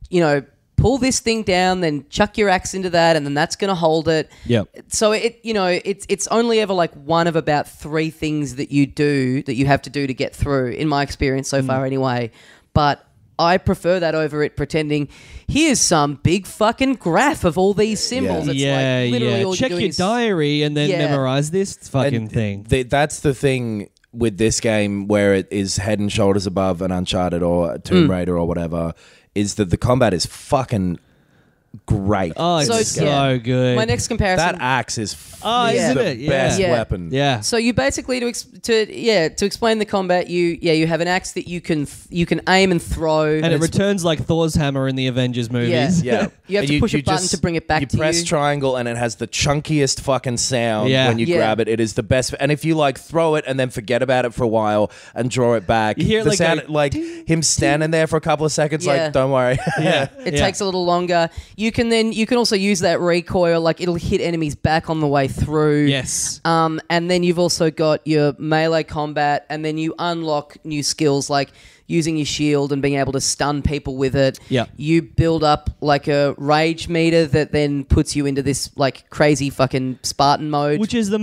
you know, pull this thing down, then chuck your axe into that, and then that's going to hold it. Yep. So it's only ever like one of about 3 things that you have to do to get through, in my experience so far anyway. But I prefer that over it pretending, here's some big fucking graph of all these symbols. It's like literally all check you're doing your is diary and then memorize this fucking thing. That's the thing with this game, where it is head and shoulders above an Uncharted or Tomb Raider or whatever, is that the combat is fucking great. Oh, it's so good. My next comparison. That axe is isn't the it? best weapon. Yeah. So you basically to explain the combat, you have an axe that you can aim and throw, and it returns like Thor's hammer in the Avengers movies. Yeah. You have to push a button to bring it back to you. You press triangle and it has the chunkiest fucking sound when you grab it. It is the best. And if you like throw it and then forget about it for a while and draw it back, you hear the like sound like him standing there for a couple of seconds, like, don't worry. It takes a little longer. You can also use that recoil, like it'll hit enemies back on the way through. Yes. And then you've also got your melee combat, and then you unlock new skills like using your shield and being able to stun people with it. Yeah. You build up like a rage meter that then puts you into this like crazy fucking Spartan mode. Which is the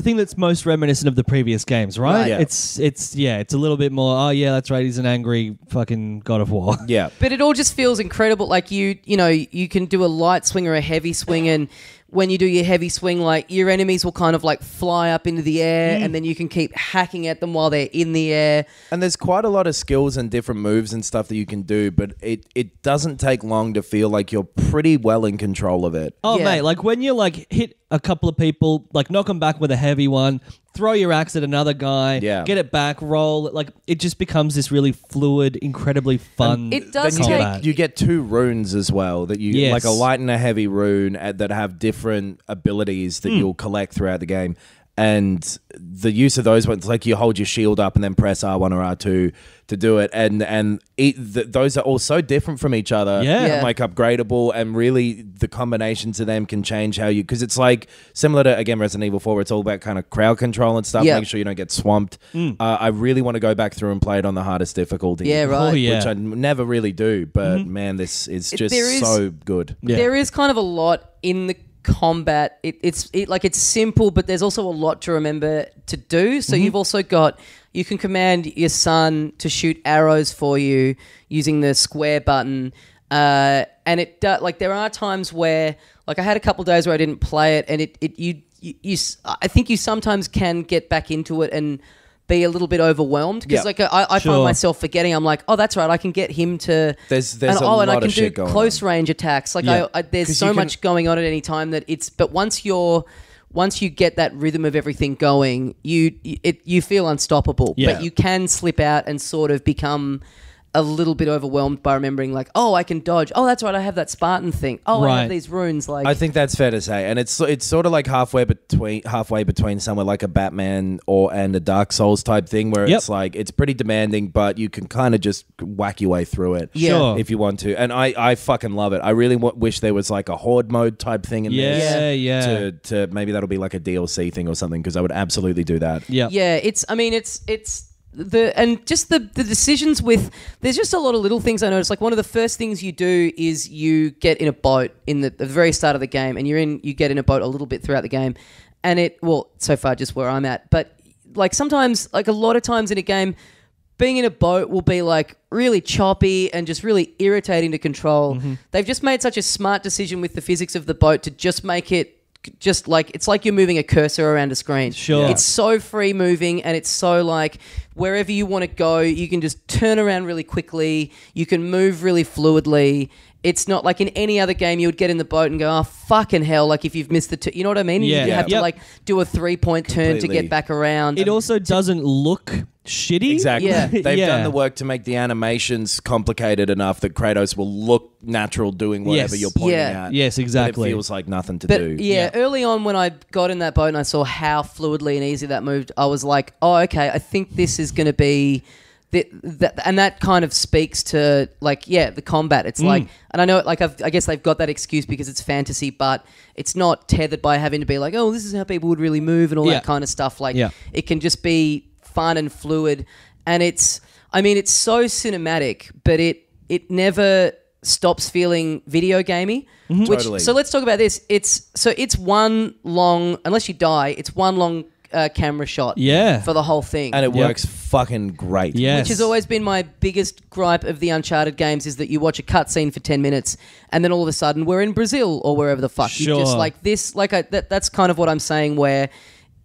thing that's most reminiscent of the previous games, right? Yeah. It's a little bit more, that's right, he's an angry fucking God of War. Yeah. But it all just feels incredible. Like you can do a light swing or a heavy swing, and when you do your heavy swing, like your enemies will kind of like fly up into the air, and then you can keep hacking at them while they're in the air. And there's quite a lot of skills and different moves and stuff that you can do, but it doesn't take long to feel like you're pretty well in control of it. Oh, mate, like when you like hit a couple of people, like knock them back with a heavy one, throw your axe at another guy, get it back, roll, like it just becomes this really fluid, incredibly fun. It does combat. You get 2 runes as well that you like a light and a heavy rune that have different abilities that you'll collect throughout the game. and the use of those ones, like you hold your shield up and then press R1 or R2 to do it, and those are all so different from each other, and like upgradable, and really the combinations of them can change how you, because it's like similar to, again, Resident Evil 4, where it's all about kind of crowd control and stuff, making sure you don't get swamped. I really want to go back through and play it on the hardest difficulty, which I never really do, but man, this is just so good. There is kind of a lot in the combat. It's simple, but there's also a lot to remember to do. So you've also got, you can command your son to shoot arrows for you using the square button, and it like there are times where, like, I had a couple days where I didn't play it, and I think you sometimes can get back into it and be a little bit overwhelmed, because I find myself forgetting. I'm like, oh, that's right, I can get him to. There's a lot I can of shit do going close on. range attacks. Like there's so much going on at any time that it's. But once you get that rhythm of everything going, you feel unstoppable. Yeah. But you can slip out and sort of become a little bit overwhelmed by remembering, like, oh, I can dodge. Oh, that's right, I have that Spartan thing. Oh, I have these runes. Like, I think that's fair to say, and it's sort of like halfway between somewhere like a Batman and a Dark Souls type thing, where it's like it's pretty demanding, but you can kind of just whack your way through it, if you want to. And I fucking love it. I really wish there was like a horde mode type thing in this. To maybe that'll be like a DLC thing or something, because I would absolutely do that. Yeah. It's the decisions with, there's just a lot of little things I noticed. Like, one of the first things you do is you get in a boat in the very start of the game, and you get in a boat a little bit throughout the game, and so far just where I'm at, but like sometimes, like a lot of times in a game, being in a boat will be like really choppy and just really irritating to control. They've just made such a smart decision with the physics of the boat to just make it just like, it's like you're moving a cursor around a screen. It's so free moving, and it's so like wherever you want to go, you can just turn around really quickly. You can move really fluidly. It's not like in any other game you would get in the boat and go, oh, fucking hell, like if you've missed the you know what I mean? You have to like do a 3-point turn to get back around. It also doesn't look shitty. Exactly. Yeah. They've done the work to make the animations complicated enough that Kratos will look natural doing whatever you're pointing at. Yes, exactly. But it feels like nothing to do. Yeah, early on when I got in that boat and I saw how fluidly and easy that moved, I was like, oh, okay, I think this is going to be... and that kind of speaks to, like, the combat. It's like, and I know, like, I guess they've got that excuse because it's fantasy, but it's not tethered by having to be like, oh, this is how people would really move and all that kind of stuff. Like, it can just be fun and fluid, and it's so cinematic, but it never stops feeling video gamey. Totally. So let's talk about this. It's one long, unless you die, it's one long camera shot for the whole thing. And it works fucking great. Yes. Which has always been my biggest gripe of the Uncharted games, is that you watch a cutscene for 10 minutes and then all of a sudden we're in Brazil or wherever the fuck. You just like this, like that's kind of what I'm saying, where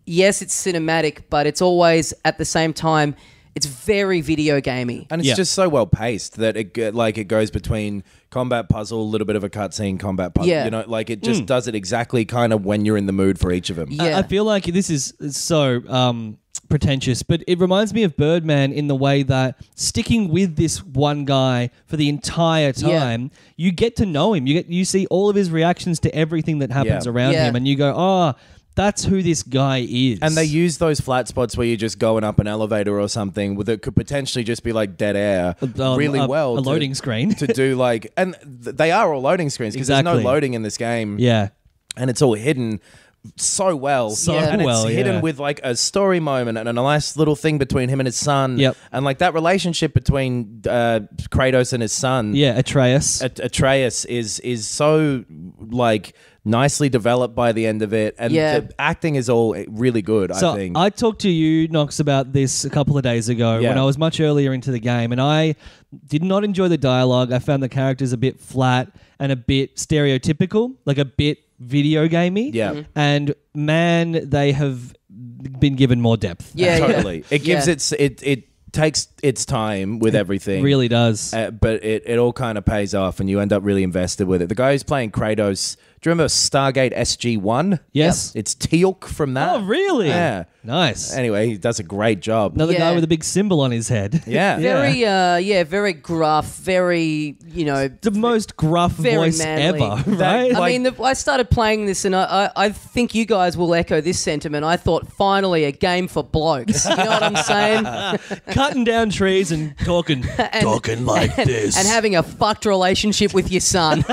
yes, it's cinematic, but it's always at the same time, it's very video gamey. And it's just so well paced that it goes between combat puzzle, a little bit of a cutscene, combat puzzle. Yeah. You know, like it just does it exactly kind of when you're in the mood for each of them. Yeah. I feel like this is so pretentious, but it reminds me of Birdman in the way that sticking with this one guy for the entire time, you get to know him. You see all of his reactions to everything that happens around him, and you go, oh, that's who this guy is. And they use those flat spots where you're just going up an elevator or something that could potentially just be like dead air really well. A loading screen. To do like... And they are all loading screens because there's no loading in this game. Yeah. And it's all hidden so well. And it's hidden with like a story moment and a nice little thing between him and his son. Yep. And like that relationship between Kratos and his son. Yeah, Atreus. Atreus is so like... nicely developed by the end of it, and the acting is all really good. I think I talked to you, Knox, about this a couple of days ago when I was much earlier into the game, and I did not enjoy the dialogue. I found the characters a bit flat and a bit stereotypical, like a bit video gamey. Yeah. And man, they have been given more depth. Yeah, totally. It gives it takes its time with everything. It really does. But it all kind of pays off, and you end up really invested with it. The guy who's playing Kratos Do you remember Stargate SG-1? Yes. It's Teal'c from that. Oh, really? Yeah. Nice. Anyway, he does a great job. Another Yeah. guy with a big symbol on his head. Yeah. Very gruff, very, The most gruff Very voice manly. ever, right? I mean, I started playing this, and I think you guys will echo this sentiment. I thought, finally, a game for blokes. You know what I'm saying? Cutting down trees and talking like this. And having a fucked relationship with your son.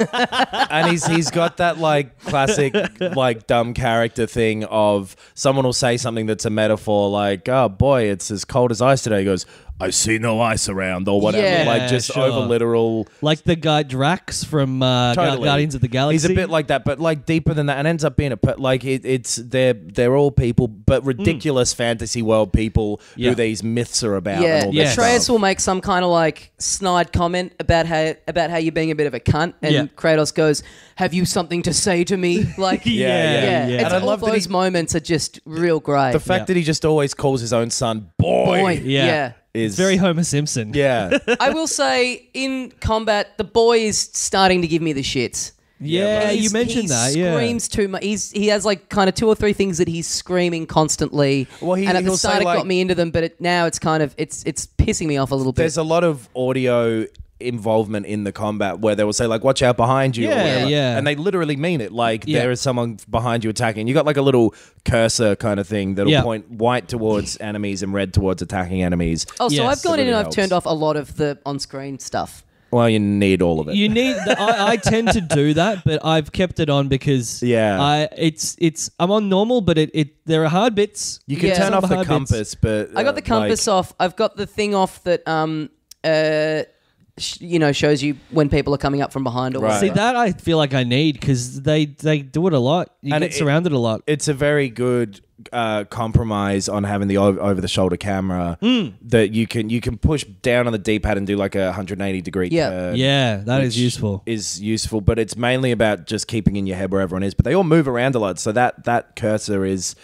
And he's got that like classic like dumb character thing of someone will say something that's a metaphor like, oh boy, it's as cold as ice today. He goes, I see no ice around, or whatever. Yeah. Like just Sure. over literal. Like the guy Drax from Totally. Guardians of the Galaxy. He's a bit like that, but like deeper than that, and ends up being they're all people, but ridiculous fantasy world people Yeah. who these myths are about. Yeah, and all Yes. this Atreus stuff. will make some kind of like snide comment about how you're being a bit of a cunt, and Yeah. Kratos goes, "Have you something to say to me?" Like, Yeah. It's And I all love that those moments are just real great. The fact Yeah. that he just always calls his own son boy, Boy, Yeah. yeah. is very Homer Simpson. yeah. I will say, in combat, the boy is starting to give me the shits. Yeah, you mentioned that. He Yeah. screams too much. He has like kind of 2 or 3 things that he's screaming constantly. Well, and at the he'll start say, it like- got me into them, but now it's kind of it's pissing me off a little bit. There's a lot of audio involvement in the combat where they will say like watch out behind you or Yeah, whatever. yeah. And they literally mean it, like Yeah. there is someone behind you attacking. You got like a little cursor kind of thing that'll Yeah. point white towards enemies and red towards attacking enemies. Oh, so Yes. I've gone in Really and I've helps. turned off a lot of the on-screen stuff. Well, you need all of it. You need. I tend to do that, but I've kept it on because Yeah. I'm on normal, but there are hard bits. You can Yeah. turn Some off the hard bits. compass, but I got the compass off. I've got the thing off that shows you when people are coming up from behind or Right. whatever. See, that I feel like I need because they do it a lot. You And get surrounded a lot. It's a very good compromise on having the over the shoulder camera that you can push down on the D-pad and do like a 180 degree Yeah. turn. Yeah, that is which useful. Is useful, but it's mainly about just keeping in your head where everyone is. But they all move around a lot, so that cursor is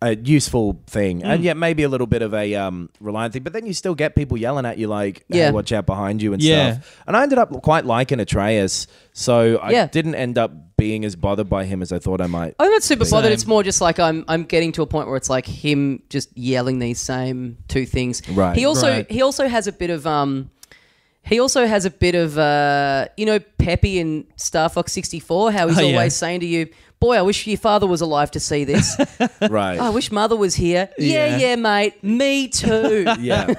a useful thing, and yet maybe a little bit of a reliant thing. But then you still get people yelling at you like, "Hey, Yeah. watch out behind you" and Yeah. stuff. And I ended up quite liking Atreus, so I Yeah. didn't end up being as bothered by him as I thought I might. I'm not super bothered. Same. It's more just like I'm getting to a point where it's like him just yelling these same 2 things. Right. He also Right. has a bit of Peppy in Star Fox 64. How he's Oh, yeah. always saying to you, "Boy, I wish your father was alive to see this. Right? Oh, I wish mother was here." Yeah, mate. Me too. Yeah.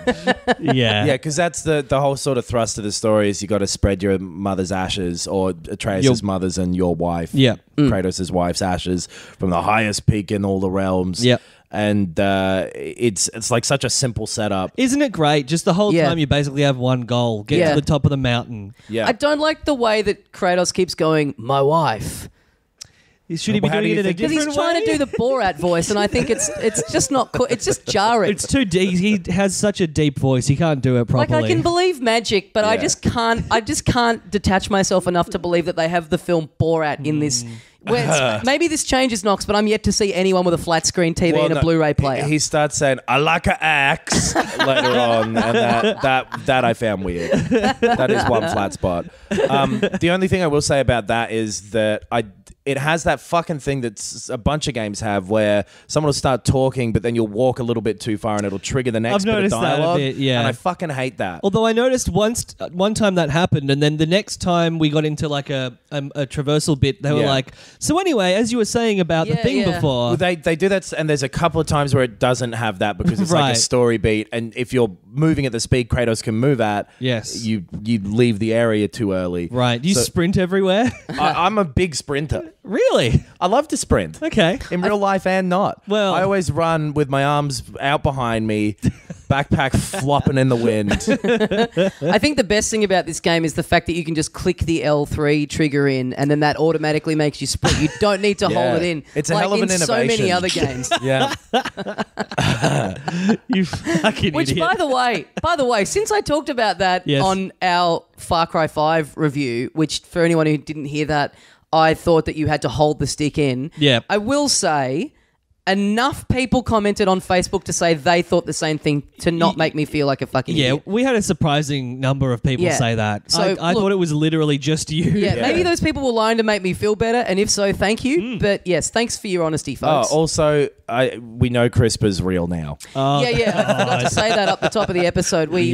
Yeah, Yeah, because that's the whole sort of thrust of the story is you got to spread your mother's ashes or Atreus' mother's and your wife, Yeah. Kratos' wife's ashes from the highest peak in all the realms. Yep. And it's like such a simple setup. Isn't it great? Just the whole Yeah. time you basically have one goal: get Yeah. to the top of the mountain. Yeah. I don't like the way that Kratos keeps going, "My wife." Should he be How do doing you it in a think- Because different he's trying way? to do the Borat voice, and I think it's just not cool. It's just jarring. It's too deep. He has such a deep voice. He can't do it properly. Like I can believe magic, but I Yeah. just can't. I just can't detach myself enough to believe that they have the film Borat in this. Where maybe this changes, Knox, but I'm yet to see anyone with a flat screen TV Well, and a no, Blu-ray player. He starts saying, "I like an axe" later on, and that I found weird. That is one flat spot. The only thing I will say about that is that it has that fucking thing that a bunch of games have where someone will start talking, but then you'll walk a little bit too far and it'll trigger the next I've bit of noticed that a dialogue. bit, yeah. And I fucking hate that. Although I noticed one time that happened, and then the next time we got into like a traversal bit, they were Yeah. like, "So anyway, as you were saying about the Yeah, thing yeah. before." Well, they do that, and there's a couple of times where it doesn't have that because it's like Right. a story beat, and if you're moving at the speed Kratos can move at, Yes. you leave the area too early. Right. You So- sprint everywhere? I'm a big sprinter. Really? I love to sprint. Okay. In real life and not. Well- I always run with my arms out behind me, backpack flopping in the wind. I think the best thing about this game is the fact that you can just click the L3 trigger in, and then that automatically makes you sprint. You don't need to Yeah. hold it in. It's a like hell of an in so many innovation. other games. Yeah. You fucking Which, idiot. by the way, since I talked about that Yes. on our Far Cry 5 review, which for anyone who didn't hear that, I thought that you had to hold the stick in. Yeah. I will say, enough people commented on Facebook to say they thought the same thing to not make me feel like a fucking idiot. we had a surprising number of people say that. So, I look, thought it was literally just you. Yeah, maybe those people were lying to make me feel better, and if so, thank you. But yes, thanks for your honesty, folks. Also, we know CRISPR's real now. I forgot to say that up the top of the episode. We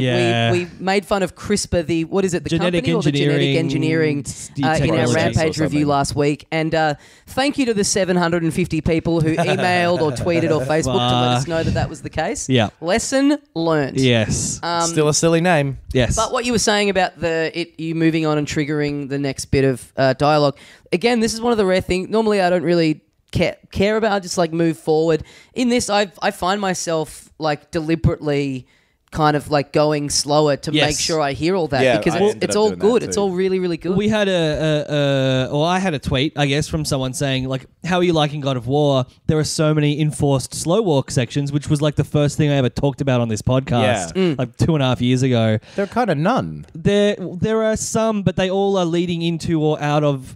made fun of CRISPR, the Genetic company or the genetic engineering in our technology Rampage or review something. last week. And thank you to the 750 people who emailed or tweeted or Facebook to let us know that was the case. Yeah. Lesson learned. Yes. Still a silly name. Yes. But what you were saying about you moving on and triggering the next bit of dialogue, again, this is one of the rare things. Normally, I don't really care about. I just like move forward. In this, I find myself like deliberately kind of like going slower to make sure I hear all that because it's all good. It's all really, really good. We had I had a tweet, I guess, from someone saying, like, how are you liking God of War? There are so many enforced slow walk sections, which was like the first thing I ever talked about on this podcast, like 2.5 years ago. There are kind of none. There are some, but they all are leading into or out of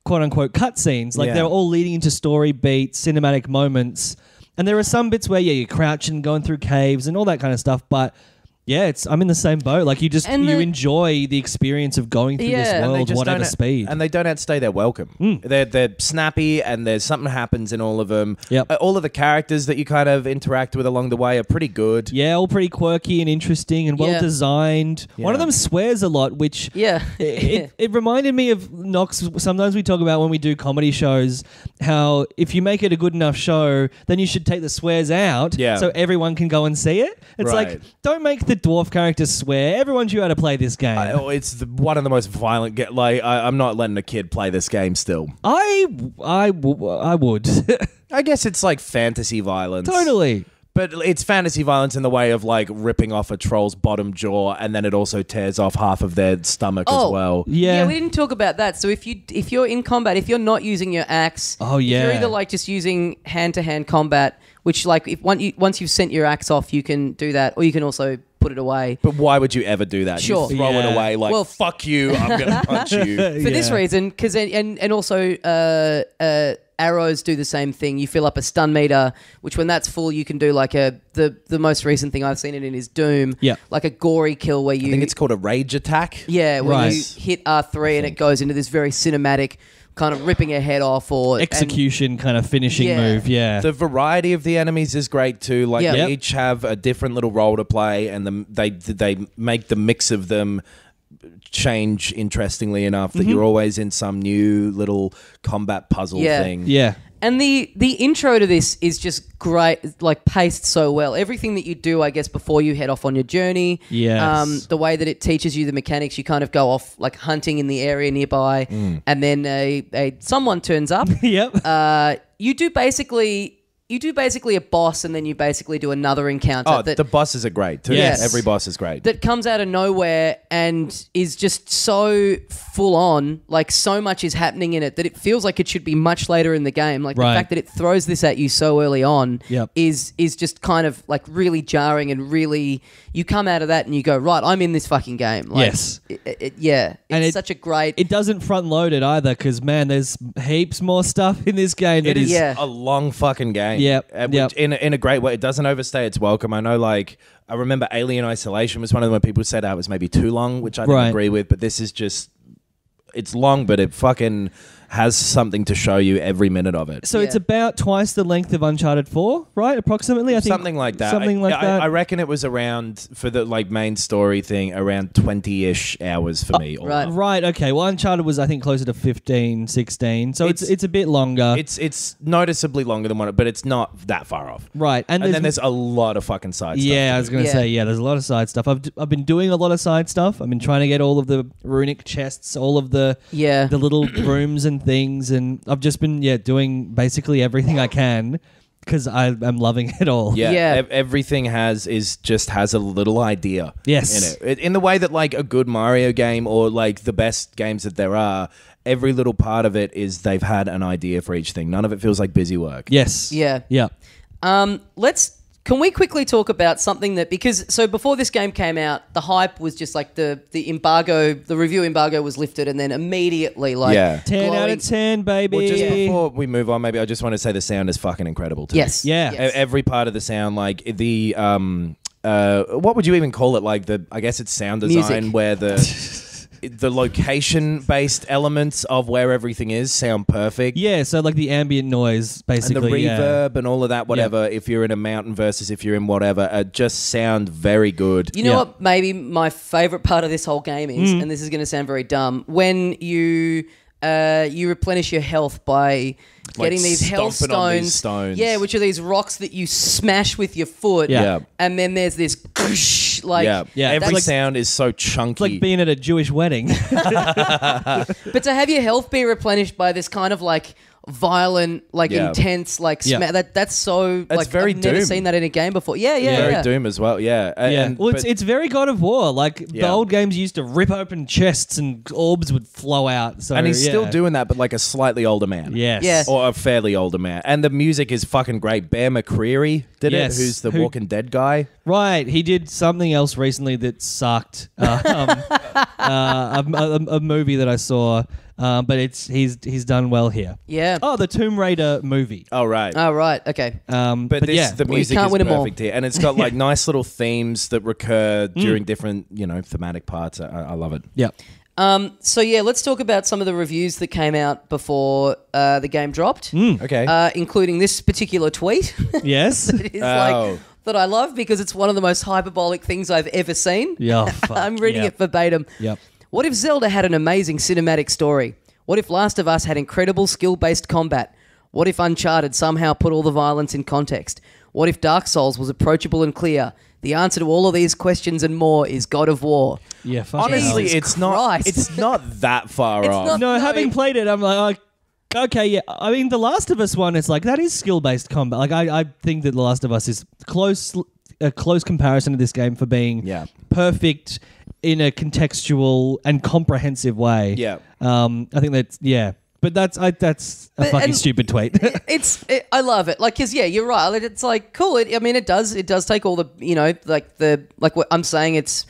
quote-unquote cutscenes. Like, they're all leading into story beats, cinematic moments. And there are some bits where, you're crouching, going through caves and all that kind of stuff. But, I'm in the same boat. Like, you enjoy the experience of going through this world, whatever speed. And they don't outstay their welcome. They're snappy, and there's something happens in all of them. Yep. All of the characters that you kind of interact with along the way are pretty good. Yeah, all pretty quirky and interesting and well-designed. Yeah. One of them swears a lot, which... It reminded me of Knox. Sometimes we talk about when we do comedy shows how if you make it a good enough show, then you should take the swears out so everyone can go and see it. It's like, don't make the dwarf character swear. Everyone should know how to play this game. It's one of the most violent... I'm not letting a kid play this game still. I would. I guess it's like fantasy violence. Totally. But it's fantasy violence in the way of like ripping off a troll's bottom jaw, and then it also tears off half of their stomach as well. Yeah, we didn't talk about that. So if you're in combat, if you're not using your axe, if you're either like just using hand-to-hand combat, which like once you've sent your axe off, you can do that, or you can also put it away. But why would you ever do that? Sure. You throw it away like, fuck you, I'm going to punch you. For this reason, because and also arrows do the same thing. You fill up a stun meter, which when that's full, you can do like the most recent thing I've seen it in is Doom. Yeah. Like a gory kill where you... I think it's called a rage attack. Yeah, where you hit R3 and it goes into this very cinematic kind of ripping a head off or... Execution kind of finishing move, The variety of the enemies is great too. Like they each have a different little role to play, and they make the mix of them change interestingly enough that you're always in some new little combat puzzle thing. Yeah. And the intro to this is just great, like paced so well. Everything that you do, I guess, before you head off on your journey. Yes. The way that it teaches you the mechanics, you kind of go off like hunting in the area nearby, and then someone turns up. Yep. You do basically a boss, and then you basically do another encounter. The bosses are great too. Yes. Every boss is great. That comes out of nowhere and is just so full on, like so much is happening in it that it feels like it should be much later in the game. Like the fact that it throws this at you so early on is just kind of like really jarring, and really you come out of that and you go, right, I'm in this fucking game. Like, yes. It's such a great... It doesn't front load it either, because man, there's heaps more stuff in this game that is a long fucking game. Yep. In a great way. It doesn't overstay its welcome. I know, like, I remember Alien Isolation was one of them where people said it was maybe too long, which I didn't agree with, but this is just... It's long, but it fucking has something to show you every minute of it. So it's about twice the length of Uncharted 4, right? Approximately, I think. Something like that. I reckon it was around, for the like main story thing, around 20-ish hours for me. Right, okay. Well, Uncharted was, I think, closer to 15, 16. So it's a bit longer. It's noticeably longer than one, but it's not that far off. Right. And then there's a lot of fucking side stuff. Yeah, I was going to say, there's a lot of side stuff. I've been doing a lot of side stuff. I've been trying to get all of the runic chests, all of the little rooms and things, and I've just been doing basically everything I can because I'm loving it all. Everything has a little idea yes in it, in the way that like a good Mario game or like the best games that there are, every little part of it is they've had an idea for each thing. None of it feels like busy work. Yes. Yeah. Yeah. Let's Can we quickly talk about something that, because so before this game came out, the hype was just like the embargo, the review embargo was lifted, and then immediately 10 out glowing- of 10, baby. Well, just before we move on, maybe I just want to say the sound is fucking incredible too. Yes. Yeah. Yes. Every part of the sound, like the what would you even call it? Like I guess it's sound design Music. where the location-based elements of where everything is sound perfect. Yeah, so like the ambient noise, And basically. the reverb and all of that, whatever, if you're in a mountain versus if you're in whatever, just sound very good. You know Yeah. what maybe my favourite part of this whole game is, and this is going to sound very dumb, when you replenish your health by getting these health stomping on these stones. stones. Yeah, which are these rocks that you smash with your foot. Yeah. And then there's this like Yeah, Every that's- sound is so chunky. It's like being at a Jewish wedding. but to have your health be replenished by this kind of like violent, like Yeah. intense, like Yeah. that's so like very I've never Doom. seen that in a game before. Yeah. very Doom as well, yeah. Yeah. Well, but- it's very God of War. Like the Yeah. old games used to rip open chests and orbs would flow out. So and he's still yeah. doing that, but like a slightly older man. Yes. Yeah. Or a fairly older man. And the music is fucking great. Bear McCreary did Yes. it, who's the Who- Walking Dead guy. Right. He did something else recently that sucked. A movie that I saw. But he's done well here. Yeah. Oh, the Tomb Raider movie. Oh, right. Oh right. Okay. But this, yeah. the Well, you music can't is win 'em all. perfect here. And it's got like nice little themes that recur during different, thematic parts. I love it. Yeah. So yeah, let's talk about some of the reviews that came out before the game dropped, Okay. including this particular tweet. Yes. It is that I love because it's one of the most hyperbolic things I've ever seen. Yeah. Fuck. I'm reading Yeah. it verbatim. Yep. What if Zelda had an amazing cinematic story? What if Last of Us had incredible skill-based combat? What if Uncharted somehow put all the violence in context? What if Dark Souls was approachable and clear? The answer to all of these questions and more is God of War. Yeah. Fuck Honestly, Jesus it's not. Christ. It's not that far It's off. not- No, No, having it- played it, I'm like, oh, okay, yeah. I mean, The Last of Us one is like that is skill-based combat. Like, I think that The Last of Us is a close comparison to this game for being perfect in a contextual and comprehensive way. Yeah. I think that's but that's a fucking and- stupid tweet. I love it. Like, cause yeah, you're right. It's like cool. It does take all the, like what I'm saying. It's,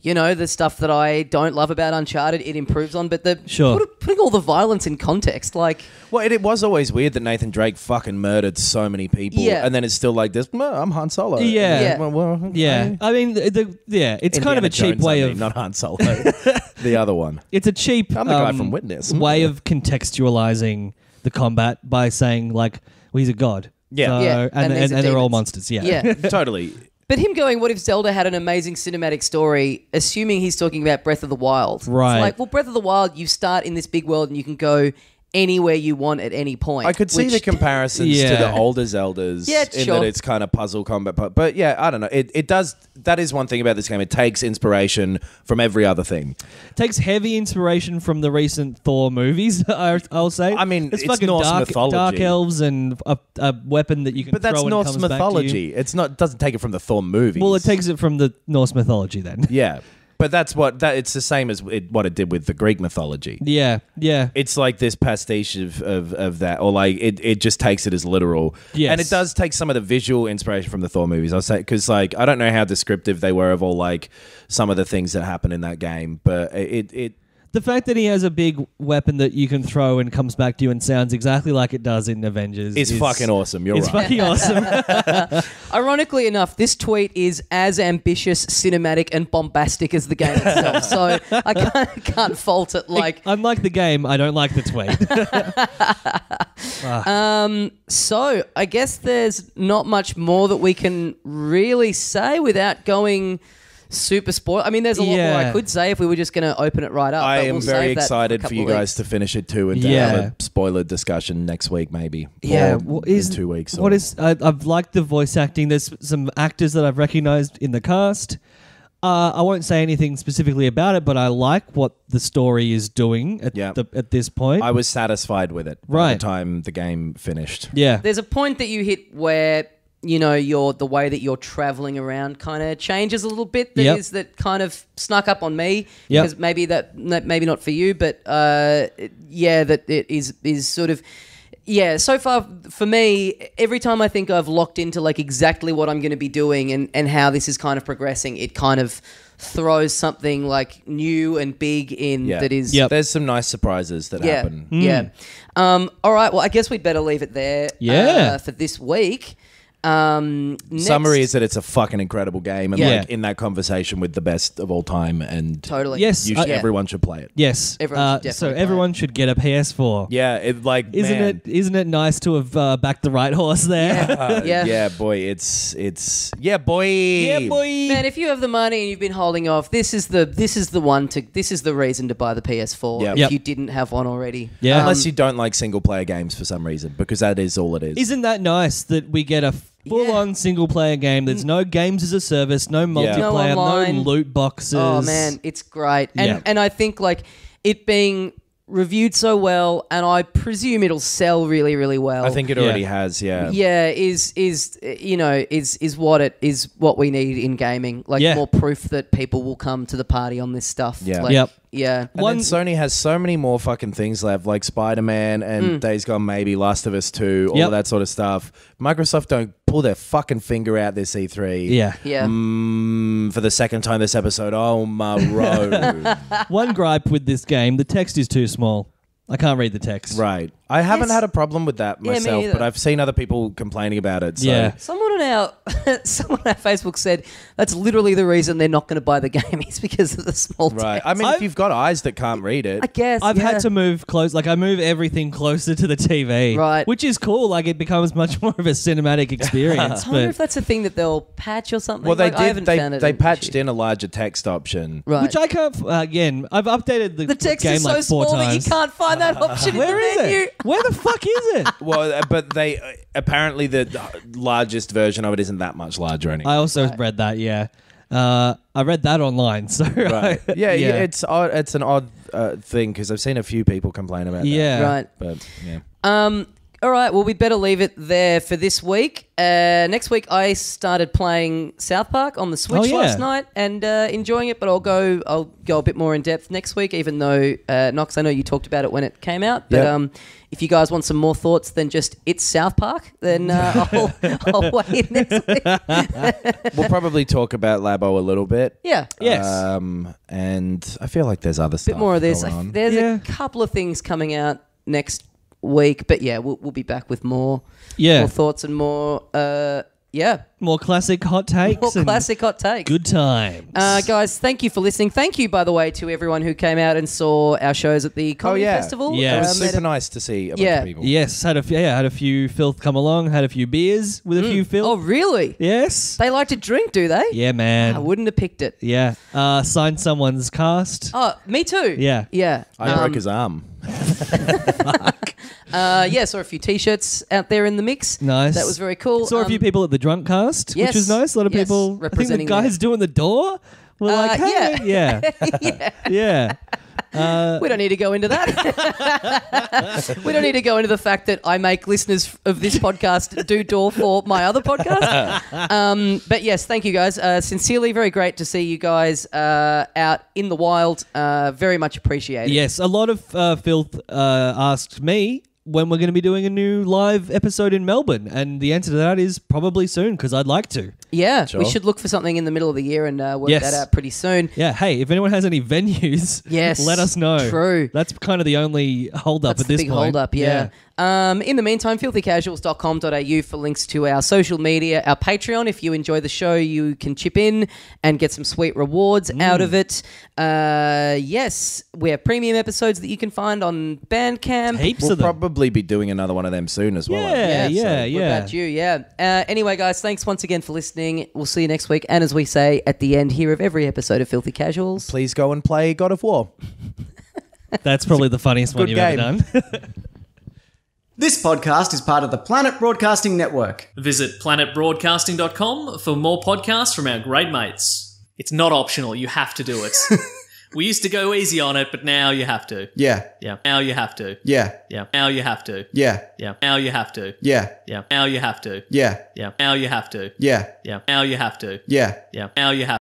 the stuff that I don't love about Uncharted, it improves on. But Sure. putting all the violence in context, like, Well, it was always weird that Nathan Drake fucking murdered so many people. Yeah. And then it's still like this, "Well, I'm Han Solo. Yeah. Yeah. Well, okay. Yeah, I mean, it's kind of Indiana a cheap Jones, way I mean, of not Han Solo. The other one. it's a cheap I'm the guy from Witness. way of contextualizing the combat by saying like, well, he's a god. Yeah. So- Yeah, and, and these are they're all demons. monsters. Yeah, yeah. Totally. But him going, what if Zelda had an amazing cinematic story, assuming he's talking about Breath of the Wild. Right. It's like, well, Breath of the Wild, you start in this big world and you can go anywhere you want at any point. I could see the comparisons to Yeah. the older Zeldas Yeah, in sure. that it's kind of puzzle combat. But yeah, I don't know. It does. That is one thing about this game. It takes inspiration from every other thing. takes heavy inspiration from the recent Thor movies. I'll say. I mean, it's it's fucking Norse dark mythology. elves and a weapon that you can. But that's throw and Norse comes back to you. mythology. It's not. Doesn't take it from the Thor movies. Well, it takes it from the Norse mythology then. Yeah, but that's it's the same as what it did with the Greek mythology. Yeah, yeah. It's like this pastiche of that, or like it just takes it as literal. Yes. And it does take some of the visual inspiration from the Thor movies. I'll say, because like I don't know how descriptive they were of all like some of the things that happen in that game, but it The fact that he has a big weapon that you can throw and comes back to you and sounds exactly like it does in Avengers is fucking awesome. You're It's right. fucking awesome. Ironically enough, this tweet is as ambitious, cinematic, and bombastic as the game itself. So I can't fault it. Like, Unlike the game, I don't like the tweet. so I guess there's not much more that we can really say without going super spoil. I mean, there's a lot more I Yeah. could say if we were just going to open it right up. I but am we'll very save that excited a for couple you of guys weeks. to finish it too and to Yeah. have a spoiler discussion next week, maybe. Yeah, Or what in is 2 weeks. What or- is? I've liked the voice acting. There's some actors that I've recognized in the cast. I won't say anything specifically about it, but I like what the story is doing at Yeah. at this point. I was satisfied with it by Right. the time the game finished. yeah, There's a point that you hit where the way that you're traveling around kind of changes a little bit. Yep. That kind of snuck up on me Yep. because maybe not for you, but that it is sort of. Yeah, so far for me, every time I think I've locked into like exactly what I'm going to be doing and how this is kind of progressing, it kind of throws something like new and big in that is... Yep. There's some nice surprises that happen. Yeah. All right, well, I guess we'd better leave it there for this week. Next, Summary is that it's a fucking incredible game, and Yeah. like in that conversation with the best of all time, and Totally. Yes. everyone should play it. Yes. Everyone should definitely so play everyone should get a PS4. Yeah, it like Isn't it nice to have backed the right horse there? Yeah. yeah, boy, it's yeah, boy, Yeah, boy. Man, if you have the money and you've been holding off, this is the reason to buy the PS4 Yep. if Yep. you didn't have one already. Yeah. Unless you don't like single player games for some reason, because that is all it is. Isn't that nice that we get a full-on single-player game? There's no games as a service, no multiplayer, No no online. loot boxes. Oh man, it's great. And Yeah. and I think like it being reviewed so well, and I presume it'll sell really, really well. I think it already has. Yeah. yeah, is what we need in gaming. Like Yeah. more proof that people will come to the party on this stuff. Yeah. Like, Yep. Yeah. And then Sony has so many more fucking things left, like Spider-Man and Days Gone, maybe Last of Us 2, all Yep. of that sort of stuff. Microsoft don't pull their fucking finger out this E3. Yeah. Yeah. For the second time this episode. Oh my road. One gripe with this game, the text is too small. I can't read the text. Right. I haven't Yes. had a problem with that Yeah, me myself, either. but I've seen other people complaining about it. So. Yeah. Someone on our Facebook said that's literally the reason they're not going to buy the game is because of the small Right. text. I mean, if I've- you've got eyes that can't read it. I guess I've yeah. had to move close, like I move everything closer to the TV. Right. Which is cool, like it becomes much more of a cinematic experience. I wonder but if that's a thing that they'll patch or something. Well, they Like, I haven't did. found it They an patched issue. in a larger text option. Right. Which I can't, again, I've updated the The text game is so like 4 small that you times. can't find that option Where in is the menu. it? Where the fuck is it? Well, but they apparently the largest version of it isn't that much larger anymore. I also read that, yeah. I read that online, so Right. Yeah, yeah. it's odd. It's an odd thing because I've seen a few people complain about that. Yeah. Right. But yeah. All right. Well, we'd better leave it there for this week. Next week, I started playing South Park on the Switch Oh, yeah. last night and enjoying it. But I'll go a bit more in depth next week. Even though Knox, I know you talked about it when it came out. But Yep. if you guys want some more thoughts than just it's South Park, then I'll wait next week. We'll probably talk about Labo a little bit. Yeah. Yes. And I feel like there's other stuff. Bit more of this. going on. There's Yeah. a couple of things coming out next week, but yeah, we'll be back with more thoughts and more more classic hot takes. more and classic hot takes. good times. Guys, thank you for listening. Thank you, by the way, to everyone who came out and saw our shows at the Oh Comedy yeah, Festival. Yeah. It was Made super a- nice to see a bunch Yeah. of people. Yes, had a few filth come along, had a few beers with a few filth. Oh, really? Yes. They like to drink, do they? Yeah, man. I wouldn't have picked it. Yeah. Signed someone's cast. Oh, me too. Yeah. Yeah. I broke his arm. Yeah, saw a few T-shirts out there in the mix. Nice. That was very cool. Saw a few people at the drunk cast, yes, which was nice. A lot of yes, people. I think the representing guys doing the door were like, hey, yeah. Yeah. We don't need to go into that. We don't need to go into the fact that I make listeners of this podcast do door for my other podcast. But yes, thank you guys. Sincerely, very great to see you guys out in the wild. Very much appreciated. Yes, a lot of filth asked me when we're going to be doing a new live episode in Melbourne, and the answer to that is probably soon because I'd like to. Yeah, Sure. we should look for something in the middle of the year and work Yes. that out pretty soon. Yeah, hey, if anyone has any venues, Yes, let us know. true. That's kind of the only hold up That's at the this big point. hold up, yeah. In the meantime, filthycasuals.com.au for links to our social media, our Patreon. If you enjoy the show, you can chip in and get some sweet rewards out of it. Yes, we have premium episodes that you can find on Bandcamp. Heaps We'll of them. probably be doing another one of them soon as well. I think. Yeah, What about you? Yeah. Anyway, guys, thanks once again for listening. We'll see you next week. And as we say at the end here of every episode of Filthy Casuals, Please go and play God of War. That's probably the funniest one good you've ever game. done. This podcast is part of the Planet Broadcasting Network. Visit planetbroadcasting.com for more podcasts from our great mates. It's not optional, you have to do it. We used to go easy on it, but now you have to. Yeah. Yeah. Now you have to. Yeah. Yeah. Now you have to. Yeah. Yeah. Now you have to. Yeah. Yeah. Now you have to. Yeah. Yeah. Now you have to. Yeah. Yeah. Now you have to. Yeah. Yeah. Now you have